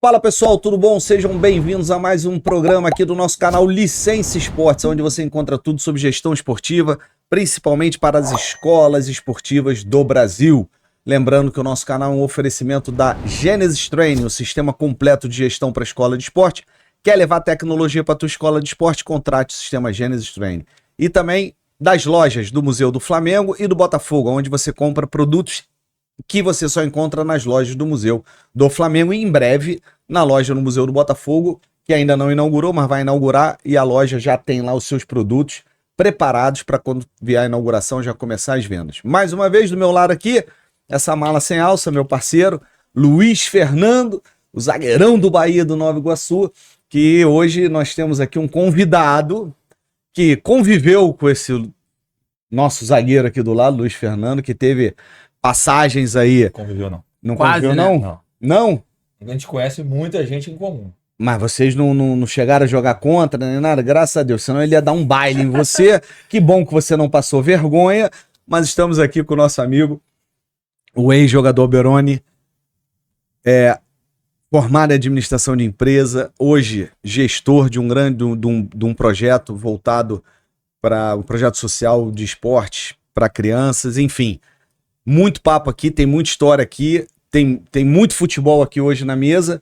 Fala pessoal, tudo bom? Sejam bem-vindos a mais um programa aqui do nosso canal Licença Esportes, onde você encontra tudo sobre gestão esportiva, principalmente para as escolas esportivas do Brasil. Lembrando que o nosso canal é um oferecimento da Genesis Training, o sistema completo de gestão para a escola de esporte. Quer levar tecnologia para a tua escola de esporte? Contrate o sistema Genesis Training. E também das lojas do Museu do Flamengo e do Botafogo, onde você compra produtos que você só encontra nas lojas do Museu do Flamengo e em breve na loja no Museu do Botafogo, que ainda não inaugurou, mas vai inaugurar, e a loja já tem lá os seus produtos preparados para quando vier a inauguração já começar as vendas. Mais uma vez do meu lado aqui, essa mala sem alça, meu parceiro Luiz Fernando, o zagueirão do Bahia do Nova Iguaçu, que hoje nós temos aqui um convidado que conviveu com esse nosso zagueiro aqui do lado, Luiz Fernando, que teve passagens aí. Conviveu não. Não Quase, conviveu, né? não? Não? A gente conhece muita gente em comum. Mas vocês não chegaram a jogar contra nem nada? Graças a Deus, senão ele ia dar um baile em você. Que bom que você não passou vergonha, mas estamos aqui com o nosso amigo, o ex-jogador Beroni, formado em administração de empresa, hoje gestor de um projeto voltado para um projeto social de esportes para crianças, enfim. Muito papo aqui, tem muita história aqui, tem muito futebol aqui hoje na mesa.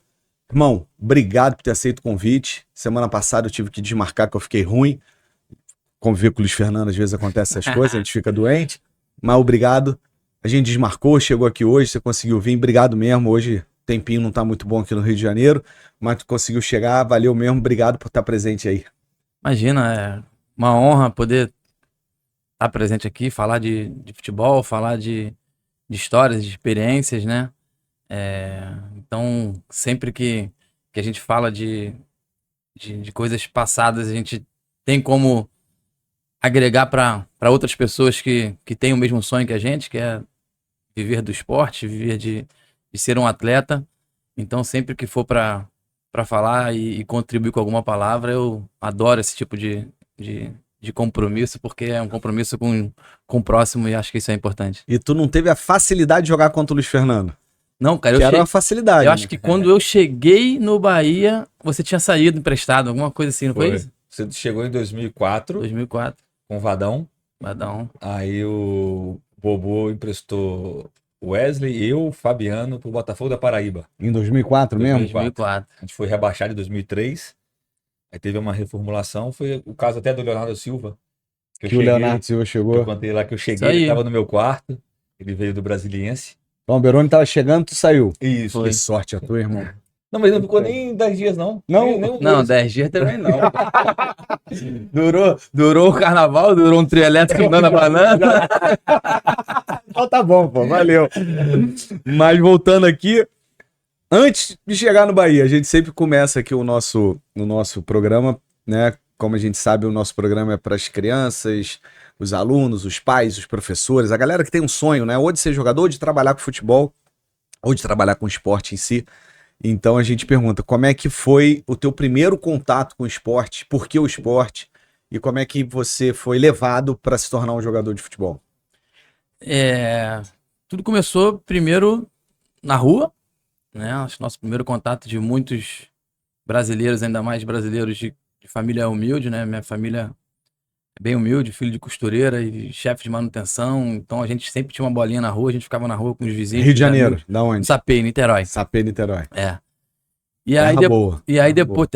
Irmão, obrigado por ter aceito o convite. Semana passada eu tive que desmarcar que eu fiquei ruim. Conviver com o Luiz Fernando, às vezes acontece essas coisas, a gente fica doente. Mas obrigado. A gente desmarcou, chegou aqui hoje, você conseguiu vir. Obrigado mesmo. Hoje o tempinho não tá muito bom aqui no Rio de Janeiro, mas tu conseguiu chegar. Valeu mesmo. Obrigado por estar presente aí. Imagina, é uma honra poder estar presente aqui, falar de futebol, falar de histórias, de experiências, né? Então, sempre que a gente fala de coisas passadas, a gente tem como agregar para outras pessoas que têm o mesmo sonho que a gente, que é viver do esporte, viver de ser um atleta. Então, sempre que for para falar e contribuir com alguma palavra, eu adoro esse tipo de compromisso, porque é um compromisso com o próximo e acho que isso é importante. E tu não teve a facilidade de jogar contra o Luiz Fernando? Não, cara, Que era uma facilidade. eu acho que quando eu cheguei no Bahia, você tinha saído emprestado, alguma coisa assim, não foi isso? Você chegou em 2004 2004, com o Vadão. Badão. Aí o Bobô emprestou o Wesley, eu, o Fabiano, pro Botafogo da Paraíba. Em 2004 mesmo? 2004. A gente foi rebaixado em 2003. Aí teve uma reformulação. Foi o caso até do Leonardo Silva. Que o Leonardo Silva chegou. Eu contei lá que eu Isso cheguei, aí. ele tava no meu quarto. Ele veio do Brasiliense. Então o Beroni tava chegando, tu saiu. Isso. Foi. Que sorte a tua, irmão. Não, mas não ficou nem 10 dias, não. Não? Nem um Não, mês. 10 dias também não. durou o carnaval, durou um trio elétrico andando a banana. Então tá bom, pô, valeu. Mas voltando aqui, antes de chegar no Bahia, a gente sempre começa aqui o nosso programa, né? Como a gente sabe, o nosso programa é para as crianças, os alunos, os pais, os professores, a galera que tem um sonho, né? Ou de ser jogador, ou de trabalhar com futebol, ou de trabalhar com esporte em si. Então a gente pergunta, como é que foi o teu primeiro contato com o esporte? Por que o esporte? E como é que você foi levado para se tornar um jogador de futebol? Tudo começou primeiro na rua, né? Acho que nosso primeiro contato de muitos brasileiros, ainda mais brasileiros de família humilde, né? Minha família é bem humilde, filho de costureira e chefe de manutenção. Então a gente sempre tinha uma bolinha na rua, a gente ficava na rua com os vizinhos. Rio de com os Janeiro, amigos. da onde? Sapê, Niterói. Sapê, Niterói. E aí, Terra boa. e aí Terra depois,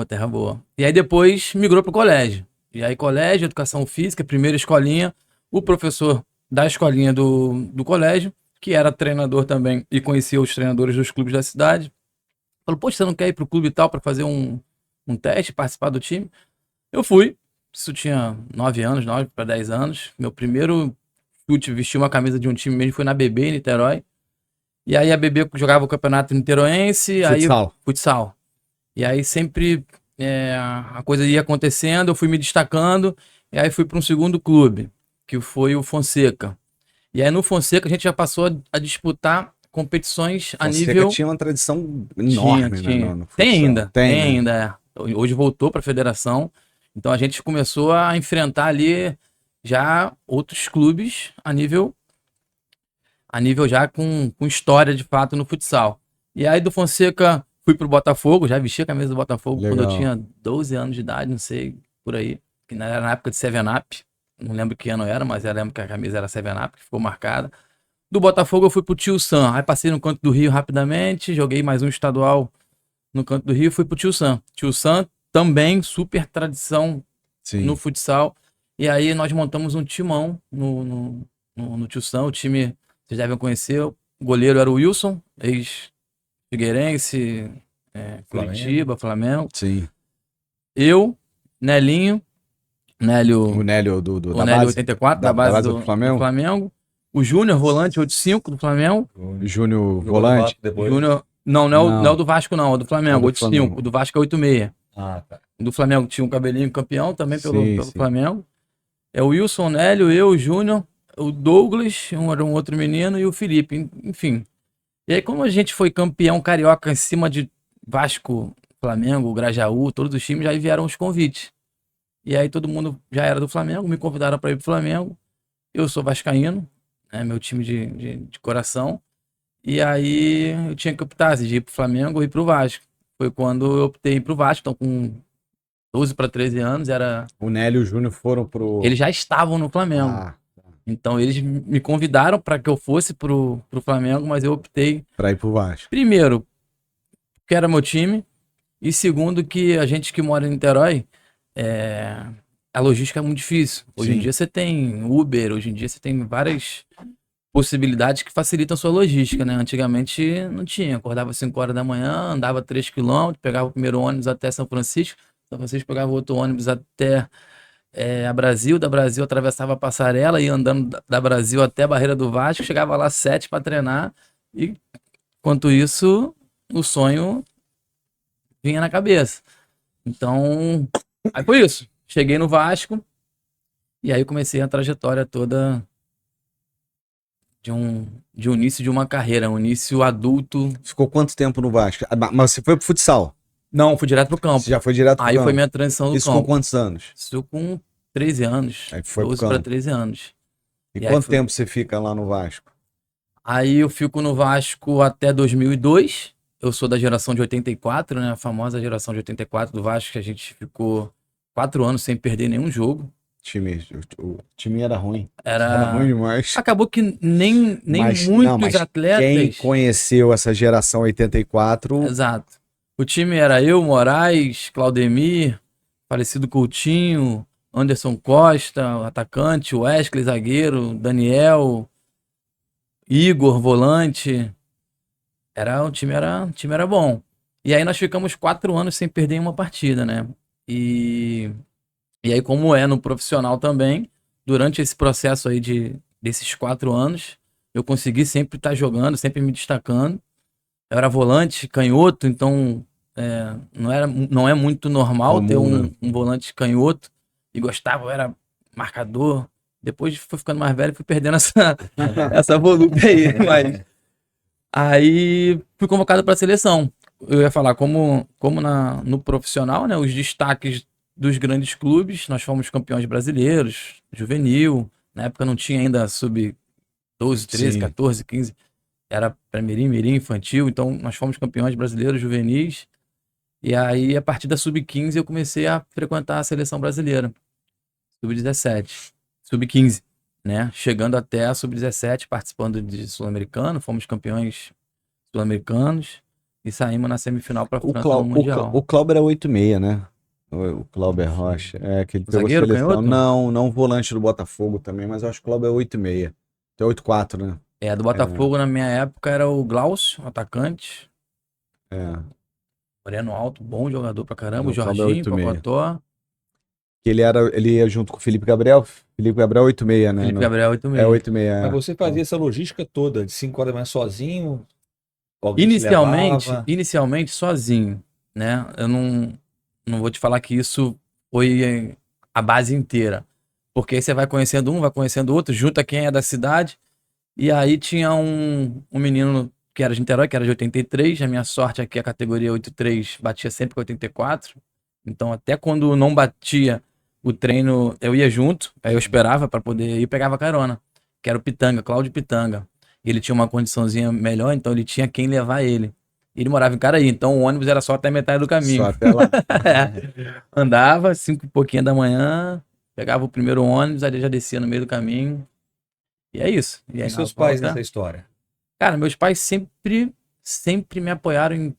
terra boa. E aí depois migrou pro colégio. E aí colégio, educação física, primeira escolinha, o professor da escolinha do colégio, que era treinador também e conhecia os treinadores dos clubes da cidade, falou, poxa, você não quer ir pro clube e tal para fazer um teste, participar do time? Eu fui, isso tinha 9 anos, 9 para 10 anos. Meu primeiro chute, vestir uma camisa de um time mesmo, foi na BB, em Niterói. E aí a BB jogava o campeonato niteroense, futsal. E aí sempre a coisa ia acontecendo, eu fui me destacando, e aí fui para um segundo clube, que foi o Fonseca. E aí no Fonseca a gente já passou a disputar competições a Fonseca nível... tinha uma tradição enorme, Tinha. né? No Tem futsal. ainda, Tem, tem né? ainda. Hoje voltou para a federação, então a gente começou a enfrentar ali já outros clubes a nível já com história de fato no futsal. E aí do Fonseca Fui pro Botafogo, já vesti a camisa do Botafogo quando eu Legal. tinha 12 anos de idade, não sei, por aí. Que era na época de 7-Up. Não lembro que ano era, mas eu lembro que a camisa era 7-Up, que ficou marcada. Do Botafogo eu fui pro Tio Sam. Aí passei no Canto do Rio rapidamente, joguei mais um estadual no Canto do Rio e fui pro Tio Sam. Tio Sam também, super tradição Sim. no futsal. E aí nós montamos um timão no Tio Sam. O time, vocês devem conhecer, o goleiro era o Wilson, ex-Figueirense, Curitiba, Flamengo. Sim. Eu, Nelinho, Nélio, O Nélio o da Nélio base? 84, da base do Flamengo. O Júnior, volante 85 do Flamengo. Júnior Jogou volante. no Vasco depois. Júnior, não é o do Vasco não, é o do Flamengo, É do 85. Flamengo. O do Vasco é 86. Ah, tá. O do Flamengo tinha um cabelinho campeão também pelo Sim. Flamengo. É o Wilson, Nélio, eu, o Júnior, o Douglas, era um outro menino, e o Felipe, enfim. E aí, como a gente foi campeão carioca em cima de Vasco, Flamengo, Grajaú, todos os times, já vieram os convites. E aí todo mundo já era do Flamengo, me convidaram para ir pro Flamengo. Eu sou vascaíno, né, meu time de coração. E aí eu tinha que optar se de ir pro Flamengo ou ir pro Vasco. Foi quando eu optei pro Vasco, então com 12 para 13 anos, O Nélio e o Júnior foram pro... eles já estavam no Flamengo. Ah, Então eles me convidaram para que eu fosse pro Flamengo, mas eu optei pra ir pro Vasco. primeiro, que era meu time, e segundo, que a gente que mora em Niterói, a logística é muito difícil. Hoje Sim. em dia você tem Uber, hoje em dia você tem várias possibilidades que facilitam a sua logística, né? Antigamente não tinha. Acordava às 5 horas da manhã, andava 3 quilômetros, pegava o primeiro ônibus até São Francisco, São Francisco pegava outro ônibus até a Brasil, da Brasil atravessava a passarela, ia andando da Brasil até a Barreira do Vasco, chegava lá às 7 para treinar, e enquanto isso, o sonho vinha na cabeça. Então, aí foi isso. Cheguei no Vasco, e aí comecei a trajetória toda de um início de uma carreira, um início adulto. Ficou quanto tempo no Vasco? Ah, mas você foi pro futsal? Não, fui direto pro campo. Você já foi direto pro Aí campo? foi minha transição do Isso com campo. quantos anos? Isso com 13 anos. Aí foi pro 12 para campo. 13 anos. E E aí quanto foi- tempo você fica lá no Vasco? Aí eu fico no Vasco até 2002. Eu sou da geração de 84, né? A famosa geração de 84 do Vasco, que a gente ficou 4 anos sem perder nenhum jogo. O time era ruim. Era Era... ruim demais. Acabou que nem Mas- muitos não, mas atletas... Quem conheceu essa geração 84, Exato. O time era eu, Moraes, Claudemir, falecido Coutinho, Anderson Costa, o atacante, Wesley, zagueiro, Daniel, Igor, volante. O time era bom. E aí nós ficamos 4 anos sem perder uma partida, né? E aí, como é no profissional também, durante esse processo aí desses 4 anos, eu consegui sempre estar jogando, sempre me destacando. Eu era volante, canhoto, então não é muito normal Comum, ter né? um volante canhoto. E gostava, eu era marcador. Depois fui ficando mais velho e fui perdendo essa volúpia aí. Mas aí fui convocado para a seleção. Eu ia falar, como no profissional, né, os destaques dos grandes clubes, nós fomos campeões brasileiros, juvenil. Na época não tinha ainda sub-12, 13, Sim. 14, 15. Era pré-mirim, mirim, infantil. Então nós fomos campeões brasileiros, juvenis. E aí, a partir da sub-15, eu comecei a frequentar a seleção brasileira. Sub-17, sub-15, né? Chegando até a sub-17, participando de Sul-Americano, fomos campeões sul-americanos e saímos na semifinal para a o, França no Mundial. O Cláudio era 86, né? O Cláudio Rocha. É, que ele pegou a Zagueiro, seleção. canhoto? Não volante do Botafogo também, mas eu acho que o Cláudio é 86. Tem 84, né? Do Botafogo, na minha época, era o Glaucio, atacante. É. Moreno alto, bom jogador pra caramba. O O Cláudio é Jorginho, 86. Pocotó. Que ele ia junto com o Felipe Gabriel. Felipe Gabriel 86, né? Felipe Gabriel, 86. É 86. Mas É. você fazia essa logística toda, de 5 horas da manhã sozinho? Alguém te Inicialmente, levava? inicialmente sozinho, né? Eu não vou te falar que isso foi a base inteira. Porque aí você vai conhecendo um, vai conhecendo outro, junta quem é da cidade. E aí tinha um menino que era de Niterói, que era de 83. A minha sorte é que a categoria 83 batia sempre com 84. Então até quando não batia o treino, eu ia junto. Aí eu esperava para poder ir e pegava carona. Que era o Pitanga, Cláudio Pitanga. Ele tinha uma condiçãozinha melhor, então ele tinha quem levar ele. Ele morava em Caraí, então o ônibus era só até metade do caminho. Só até lá. Andava, 5 e pouquinho da manhã, pegava o primeiro ônibus, aí já descia no meio do caminho. E é isso. E aí, E seus na pais volta- nessa história? Cara, meus pais sempre me apoiaram em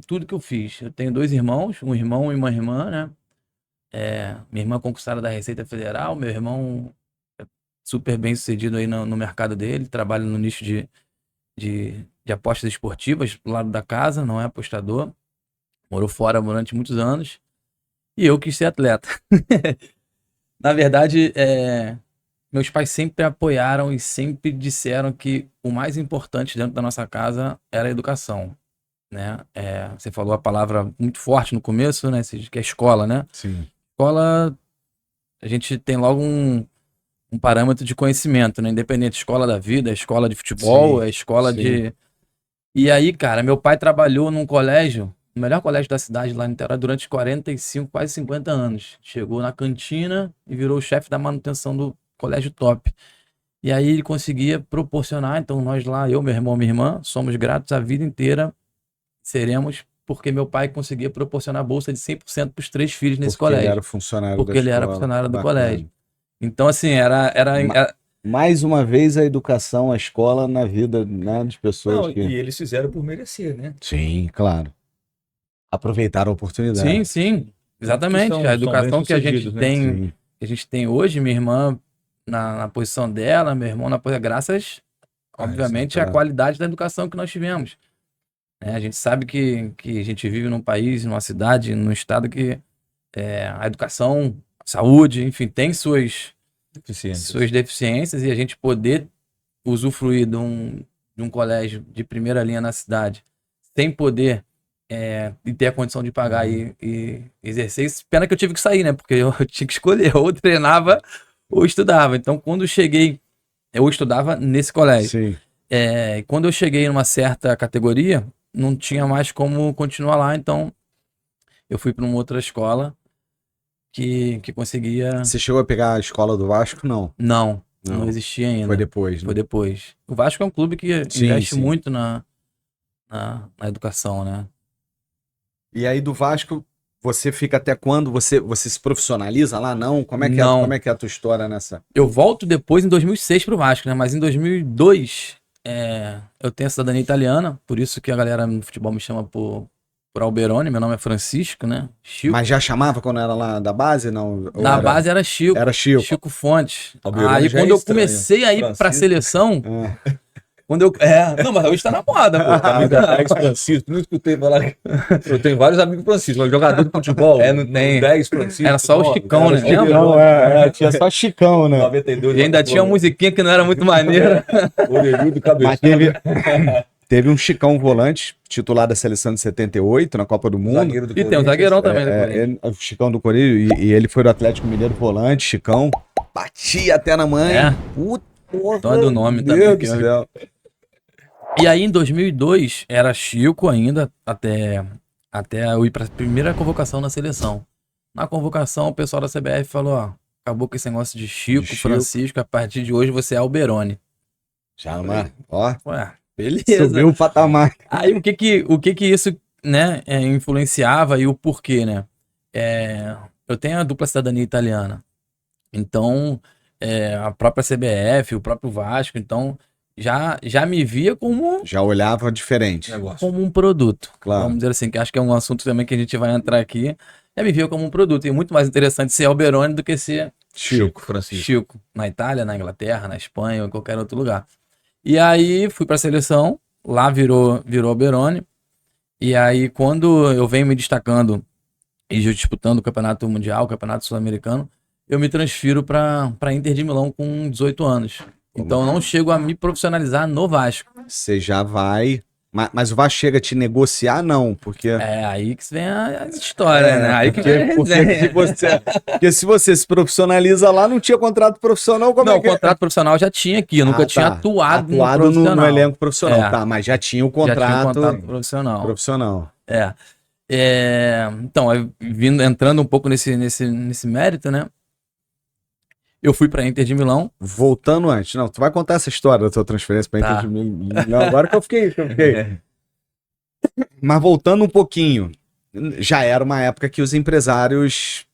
tudo que eu fiz. Eu tenho 2 irmãos, um irmão e uma irmã, né? Minha irmã concursada da Receita Federal, meu irmão é super bem sucedido aí no mercado dele, trabalha no nicho de apostas esportivas do lado da casa, não é apostador. Morou fora durante muitos anos. E eu quis ser atleta. Na verdade, meus pais sempre apoiaram e sempre disseram que o mais importante dentro da nossa casa era a educação, né? Você falou a palavra muito forte no começo, né? Que é escola, né? Sim. Escola, a gente tem logo um parâmetro de conhecimento, né? Independente, escola da vida, escola de futebol, Sim, é escola sim. de... E aí, cara, meu pai trabalhou num colégio, o melhor colégio da cidade lá em Niterói, durante 45, quase 50 anos. Chegou na cantina e virou o chefe da manutenção do colégio top. E aí ele conseguia proporcionar, então nós lá, eu, meu irmão, minha irmã, somos gratos a vida inteira, seremos, porque meu pai conseguia proporcionar bolsa de 100% para os 3 filhos nesse Porque ele colégio. era funcionário Porque da ele era escola. funcionário do Bacana. colégio. Então, assim, era Mais uma vez a educação, a escola na vida, né, das pessoas Não, que... e eles fizeram por merecer, né? Sim, claro. Aproveitaram a oportunidade. sim, exatamente. São A educação que a gente bem-sucedidos, né? tem, Sim. que a gente tem hoje, minha irmã na posição dela, meu irmão na posição, graças, obviamente, isso, à qualidade da educação que nós tivemos. A gente sabe que a gente vive num país, numa cidade, num estado que a educação, a saúde, enfim, tem suas Eficientes. deficiências, e a gente poder usufruir de um colégio de primeira linha na cidade sem poder e ter a condição de pagar e exercer isso. Pena que eu tive que sair, né? Porque eu tinha que escolher, ou treinava ou estudava. Então, quando eu cheguei, eu estudava nesse colégio. Sim. Quando eu cheguei numa certa categoria, não tinha mais como continuar lá, então eu fui para uma outra escola que conseguia... Você chegou a pegar a escola do Vasco? Não. Não existia ainda. Foi depois, né? Foi depois. O Vasco é um clube que Sim, investe sim. muito na educação, né? E aí do Vasco, você fica até quando? Você se profissionaliza lá? Não? Como é que Não. como é que é a tua história nessa? Eu volto depois em 2006 pro Vasco, né? Mas em 2002 eu tenho a cidadania italiana, por isso que a galera no futebol me chama por Alberoni. Meu nome é Francisco, né? Chico. Mas já chamava quando era lá da base? Não? Ou Na era... base era Chico. Era Chico. Chico Fontes. Alberoni Aí já é quando eu estranho. comecei a ir pra Francisco. seleção, Ah. quando eu... Não, mas hoje tá na moda, pô. Francisco, não escutei falar. Eu tenho vários amigos Francisco, mas jogador de futebol. Não tem. 10 Francisco. Era só o Chicão, né? Não, tinha só Chicão, né? 92. E ainda tinha uma musiquinha que não era muito maneira. Orelhudo, Mas teve um Chicão volante, titular da seleção de 78, na Copa do Mundo. Zagueiro do E tem um zagueirão também, né? O Chicão do Corinthians, e ele foi do Atlético Mineiro volante, Chicão. Batia até na mãe. Puta, Então é do nome Deus também. do céu. E aí em 2002 era Chico ainda, até eu ir pra primeira convocação na seleção. Na convocação o pessoal da CBF falou, ó, acabou com esse negócio de Chico, Francisco, a partir de hoje você é Alberoni. Já, mano. Ó, Ué, beleza. subiu o patamar. Aí o que isso, né, influenciava e o porquê, né? Eu tenho a dupla cidadania italiana. Então, a própria CBF, o próprio Vasco, então já me via como Já olhava diferente. um produto. Claro. Vamos dizer assim, que acho que é um assunto também que a gente vai entrar aqui. Já me via como um produto. E é muito mais interessante ser Alberoni do que ser Chico Francisco. Chico. Na Itália, na Inglaterra, na Espanha ou em qualquer outro lugar. E aí fui pra seleção, lá virou Alberoni. E aí quando eu venho me destacando e disputando o Campeonato Mundial, o Campeonato Sul-Americano, eu me transfiro pra Inter de Milão com 18 anos. Então eu não chego a me profissionalizar no Vasco. Você já vai. Mas o Vasco chega a te negociar, não, porque. Aí que vem a história, né? Aí que vem a Porque resenha. porque se você se profissionaliza lá, não tinha contrato profissional, como Não, é que o contrato profissional já tinha aqui, eu nunca tinha atuado no profissional. no elenco profissional, É. tá, mas já tinha o Já tinha contrato, um contrato profissional. profissional. Então, aí, entrando um pouco nesse mérito, né? Eu fui pra Inter de Milão. Voltando antes, não, tu vai contar essa história da tua transferência pra Inter Tá. de Milão, agora que eu fiquei. Mas voltando um pouquinho, já era uma época que os empresários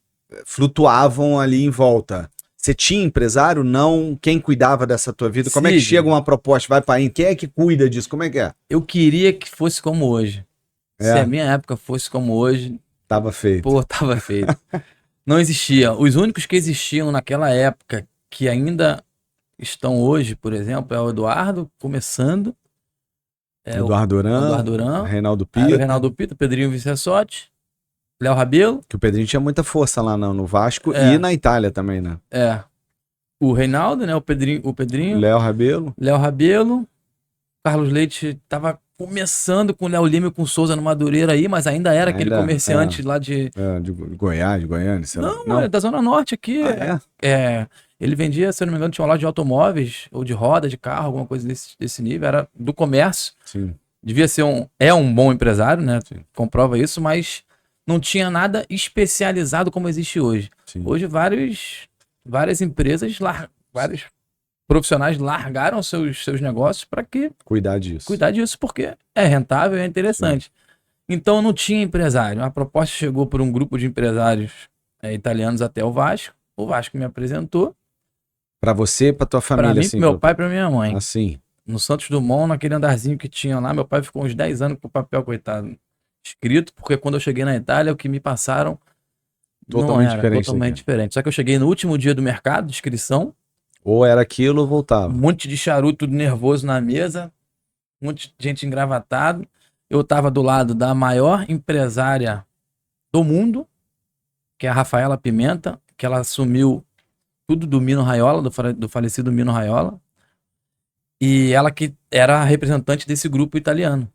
flutuavam ali em volta. Você tinha empresário? Não? Quem cuidava dessa tua vida? Como é que Sim. chega uma proposta? Vai para quem é que cuida disso? Como é que é? Eu queria que fosse como hoje. Se É. a minha época fosse como hoje, Tava feito. pô, tava feito. Não existia. Os únicos que existiam naquela época, que ainda estão hoje, por exemplo, é o Eduardo, começando. É Eduardo Duran, Duran, Reinaldo aí o Pita, Reinaldo Pita, Pedrinho Vicessotti, Léo Rabelo, que o Pedrinho tinha muita força lá no Vasco É. e na Itália também, né? o Reinaldo, né? O Pedrinho, Léo Rabelo. Léo Rabelo, Carlos Leite tava começando com o Léo Lima e com o Souza no Madureira aí, mas ainda era aquele Ainda, comerciante lá de. De Goiás, de Goiânia, sei lá. Não, é da Zona Norte aqui. Ah, é? Ele vendia, se eu não me engano, tinha uma loja de automóveis ou de roda, de carro, alguma coisa desse nível. Era do comércio. Sim. Devia ser um bom empresário, né? Comprova isso, mas não tinha nada especializado como existe hoje. Sim. Hoje várias empresas, vários profissionais largaram seus negócios para Cuidar disso. cuidar disso, porque é rentável e é interessante. Então não tinha empresário. A proposta chegou por um grupo de empresários italianos até o Vasco. O Vasco me apresentou. Pra você e pra tua Para família, mim, assim. pro meu pai e para minha mãe. Assim. No Santos Dumont, naquele andarzinho que tinha lá, meu pai ficou uns 10 anos com o papel, coitado, escrito, porque quando eu cheguei na Itália, o que me passaram Totalmente não era diferente totalmente daqui. diferente. Só que eu cheguei no último dia do mercado, de inscrição, Ou era aquilo ou um voltava. monte de charuto nervoso na mesa, um monte de gente engravatado. Eu tava do lado da maior empresária do mundo, que é a Rafaela Pimenta, que ela assumiu tudo do Mino Raiola, do falecido Mino Raiola. E ela que era a representante desse grupo italiano.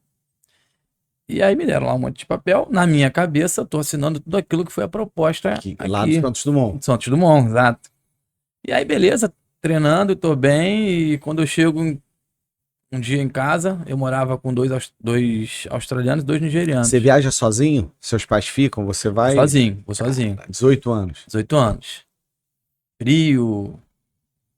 E aí me deram lá um monte de papel. Na minha cabeça, eu tô assinando tudo aquilo que foi a proposta Lá do aqui. Santos Dumont. Santos Dumont, exato. E aí, beleza, treinando, tô bem. E quando eu chego um dia em casa, eu morava com dois australianos e 2 nigerianos. Você viaja sozinho? Seus pais ficam? Você vai? Vou sozinho. 18 anos. 18 anos. Frio,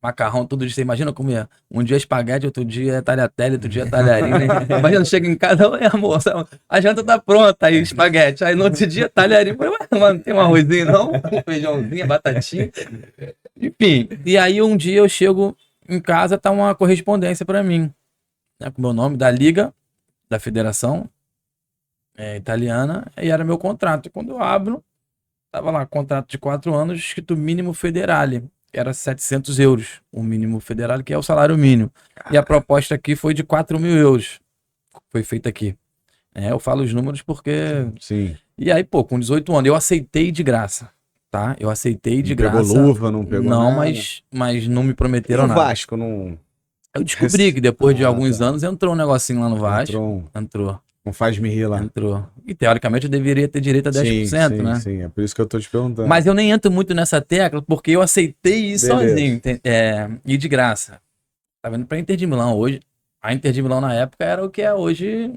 macarrão todo dia. Você imagina comer um dia espaguete, outro dia tagliatelle, outro dia talharina. Imagina, chega em casa, oi amor, a janta tá pronta, aí espaguete. Aí no outro dia talharina. Ué, mano, tem um arrozinho não? Um feijãozinho, batatinha. Enfim, e aí um dia eu chego em casa, tá uma correspondência pra mim, né, com o meu nome, da Liga, da Federação Italiana, e era meu contrato. E quando eu abro, tava lá, contrato de 4 anos, escrito mínimo federale. Era 700 euros, o mínimo federal, que é o salário mínimo. E a proposta aqui foi de 4 mil euros. Foi feita aqui. Eu falo os números porque... Sim. E aí, pô, com 18 anos, eu aceitei de graça, tá? Eu aceitei de Não graça. pegou luva, não pegou Não, nada. mas não me prometeram E o nada. Vasco não... Eu descobri que depois de Ah, alguns tá. anos entrou um negocinho lá no Vasco. Entrou. Não faz-me rir lá. Entrou. E teoricamente eu deveria ter direito a 10%, né? Sim, é por isso que eu tô te perguntando. Mas eu nem entro muito nessa tecla, porque eu aceitei ir Beleza. sozinho, e de graça. Tá vendo pra Inter de Milão hoje. A Inter de Milão na época era o que é hoje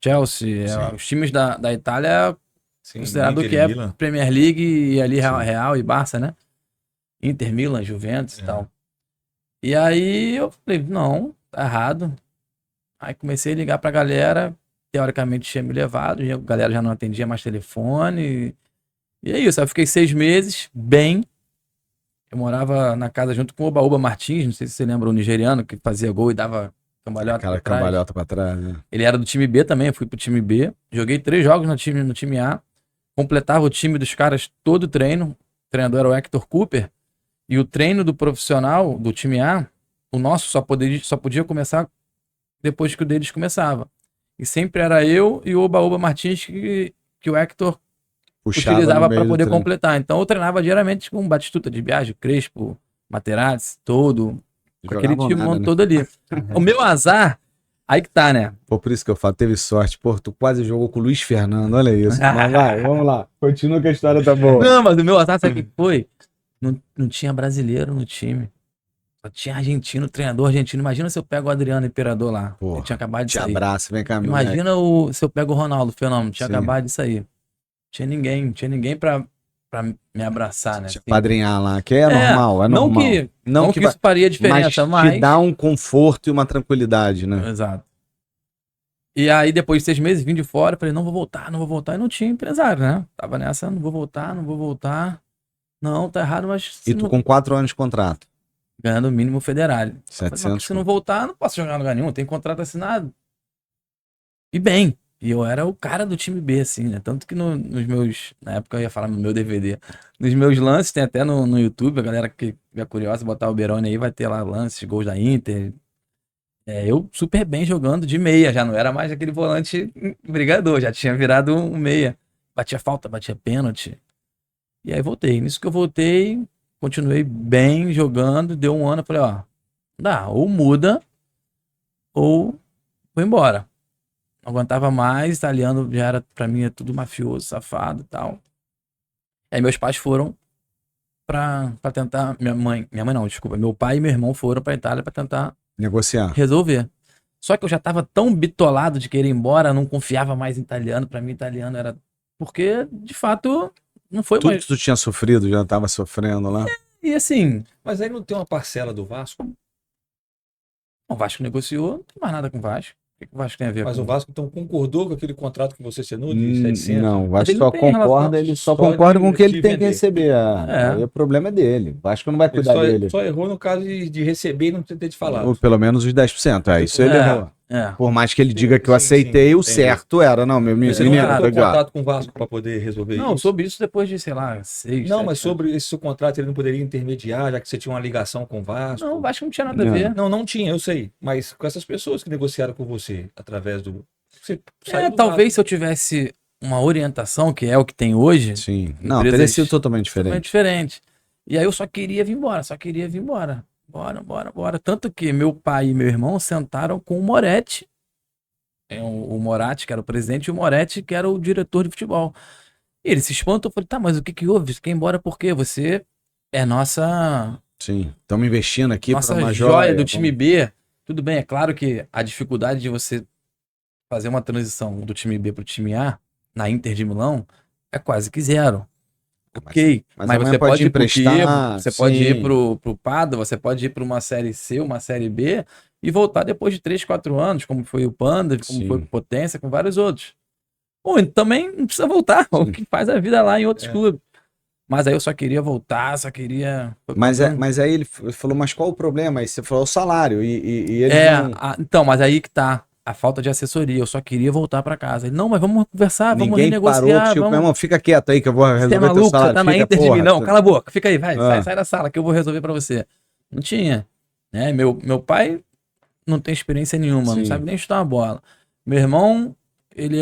Chelsea. Os times da Itália considerado o que é Milan. Premier League e ali Sim. Real e Barça, né? Inter, Milan, Juventus e tal. E aí eu falei, não, tá errado. Aí comecei a ligar pra galera, teoricamente tinha me levado, a galera já não atendia mais telefone. E é isso, aí eu fiquei 6 meses, bem. Eu morava na casa junto com o Oba Martins, não sei se você lembra, o nigeriano que fazia gol e dava cambalhota Aquela pra trás. cambalhota pra trás, né? Ele era do time B também, eu fui pro time B. Joguei 3 jogos no time A. Completava o time dos caras todo o treino. O treinador era o Hector Cooper. E o treino do profissional do time A, o nosso só podia começar depois que o deles começava. E sempre era eu e o Oba Martins que o Hector Puxava utilizava no meio para do poder treino. completar. Então eu treinava diariamente com Batistuta de Biagio, Crespo, Materazzi, todo. Com aquele Jogavam time nada, né? todo ali. O meu azar, aí que tá, né? Pô, por isso que eu falo, teve sorte. Pô, tu quase jogou com o Luiz Fernando, olha isso. Mas vai, vamos lá. Continua que a história tá boa. Não, mas o meu azar, sabe o que foi? Não tinha brasileiro no time. Só tinha argentino, treinador argentino. Imagina se eu pego o Adriano Imperador lá. Pô, Ele tinha acabado de Te sair. abraço, vem cá, meu moleque. Imagina se eu pego o Ronaldo Fenômeno. Tinha Sim. acabado de sair. Tinha ninguém pra me abraçar, né? Te Assim. padrinhar lá, que é normal, é não normal. Não que isso faria diferença, mas te dá um conforto e uma tranquilidade, né? Exato. E aí, depois de 6 meses, vim de fora, falei, não vou voltar, não vou voltar. E não tinha empresário, né? Tava nessa, não vou voltar, não vou voltar. Não, tá errado, mas E tu com 4 anos de contrato. ganhando o mínimo federal. Eu falei, mas 700. se não voltar, não posso jogar em lugar nenhum, tem contrato assinado. E bem, e eu era o cara do time B, assim, né? Tanto que nos meus, na época eu ia falar no meu DVD, nos meus lances, tem até no YouTube, a galera que é curiosa, botar o Beroni aí, vai ter lá lances, gols da Inter. Eu super bem jogando de meia, já não era mais aquele volante brigador, já tinha virado um meia. Batia falta, batia pênalti. E aí voltei. Nisso que eu voltei, continuei bem jogando, deu um ano, eu falei, ó, dá, ou muda, ou vou embora. Não aguentava mais, italiano já era, pra mim, é tudo mafioso, safado e tal. Aí meus pais foram pra tentar, minha mãe não, desculpa, meu pai e meu irmão foram pra Itália pra tentar Negociar. resolver. Só que eu já tava tão bitolado de querer ir embora, não confiava mais em italiano, pra mim italiano era... Porque, de fato, não foi Tudo mais... que tu tinha sofrido, já tava sofrendo lá. E assim, Mas aí não tem uma parcela do Vasco? o Vasco negociou, não tem mais nada com o Vasco. O que o Vasco tem a ver Mas com o Vasco então concordou com aquele contrato que você assinou de 700? Não, o Mas Vasco ele só não tem relação, concorda, ele só só concorda com o que ele de tem que vender. receber. É. Aí o problema é dele. O Vasco não vai Ele cuidar dele. só errou no caso de receber e não ter te Ou falado. pelo menos os 10%. É, isso ele errou. É. Por mais que ele diga que eu Sim, aceitei, sim, o entendi. certo era, não, meu Você menino, não entrou em legal. contato com o Vasco para poder resolver Não, isso? soube isso depois de, sei lá, 6, Não, 7 mas sobre esse seu contrato, ele não poderia intermediar, já que você tinha uma ligação com o Vasco? Não, o Vasco não tinha nada a Não. ver. Não, não tinha, eu sei. Mas com essas pessoas que negociaram com você através do. Você saiu do Talvez se Vasco. eu tivesse uma orientação, que é o que tem hoje, Sim. Não, Empresas teria sido totalmente totalmente diferente. diferente. E aí eu só queria vir embora, só queria vir embora. Bora. Tanto que meu pai e meu irmão sentaram com o Moretti, o Moratti, que era o presidente, e o Moretti, que era o diretor de futebol. E ele se espantou, eu falei, tá, mas o que que houve? Você quer ir embora por quê? Você é nossa Sim. Estamos investindo aqui nossa para uma joia do time B. Tudo bem, é claro que a dificuldade de você fazer uma transição do time B pro time A, na Inter de Milão, é quase que zero. Ok, mas mas amanhã você pode pode ir pro emprestar, Kiev, você pode sim. ir pro Padova, você pode ir para uma série C, uma série B e voltar depois de 3, 4 anos, como foi o Panda, como Sim. foi o Potência, com vários outros. Ou então também não precisa voltar, o que faz a vida lá em outros clubes. Mas aí eu só queria voltar, só queria... Mas aí ele falou, mas qual o problema? Aí você falou o salário. E ele não... Então, mas aí que tá a falta de assessoria. Eu só queria voltar pra casa. Ele, não, mas vamos conversar, vamos Ninguém parou, renegociar. tipo, vamos... meu irmão, fica quieto aí que eu vou Você resolver é teu maluco? salário. Você tá na Fica, Inter de porra, Milão? Cala a boca, fica aí, vai, Ah. sai da sala que eu vou resolver pra você. Não tinha. Né? Meu pai não tem experiência nenhuma, Sim. não sabe nem chutar uma bola. Meu irmão, ele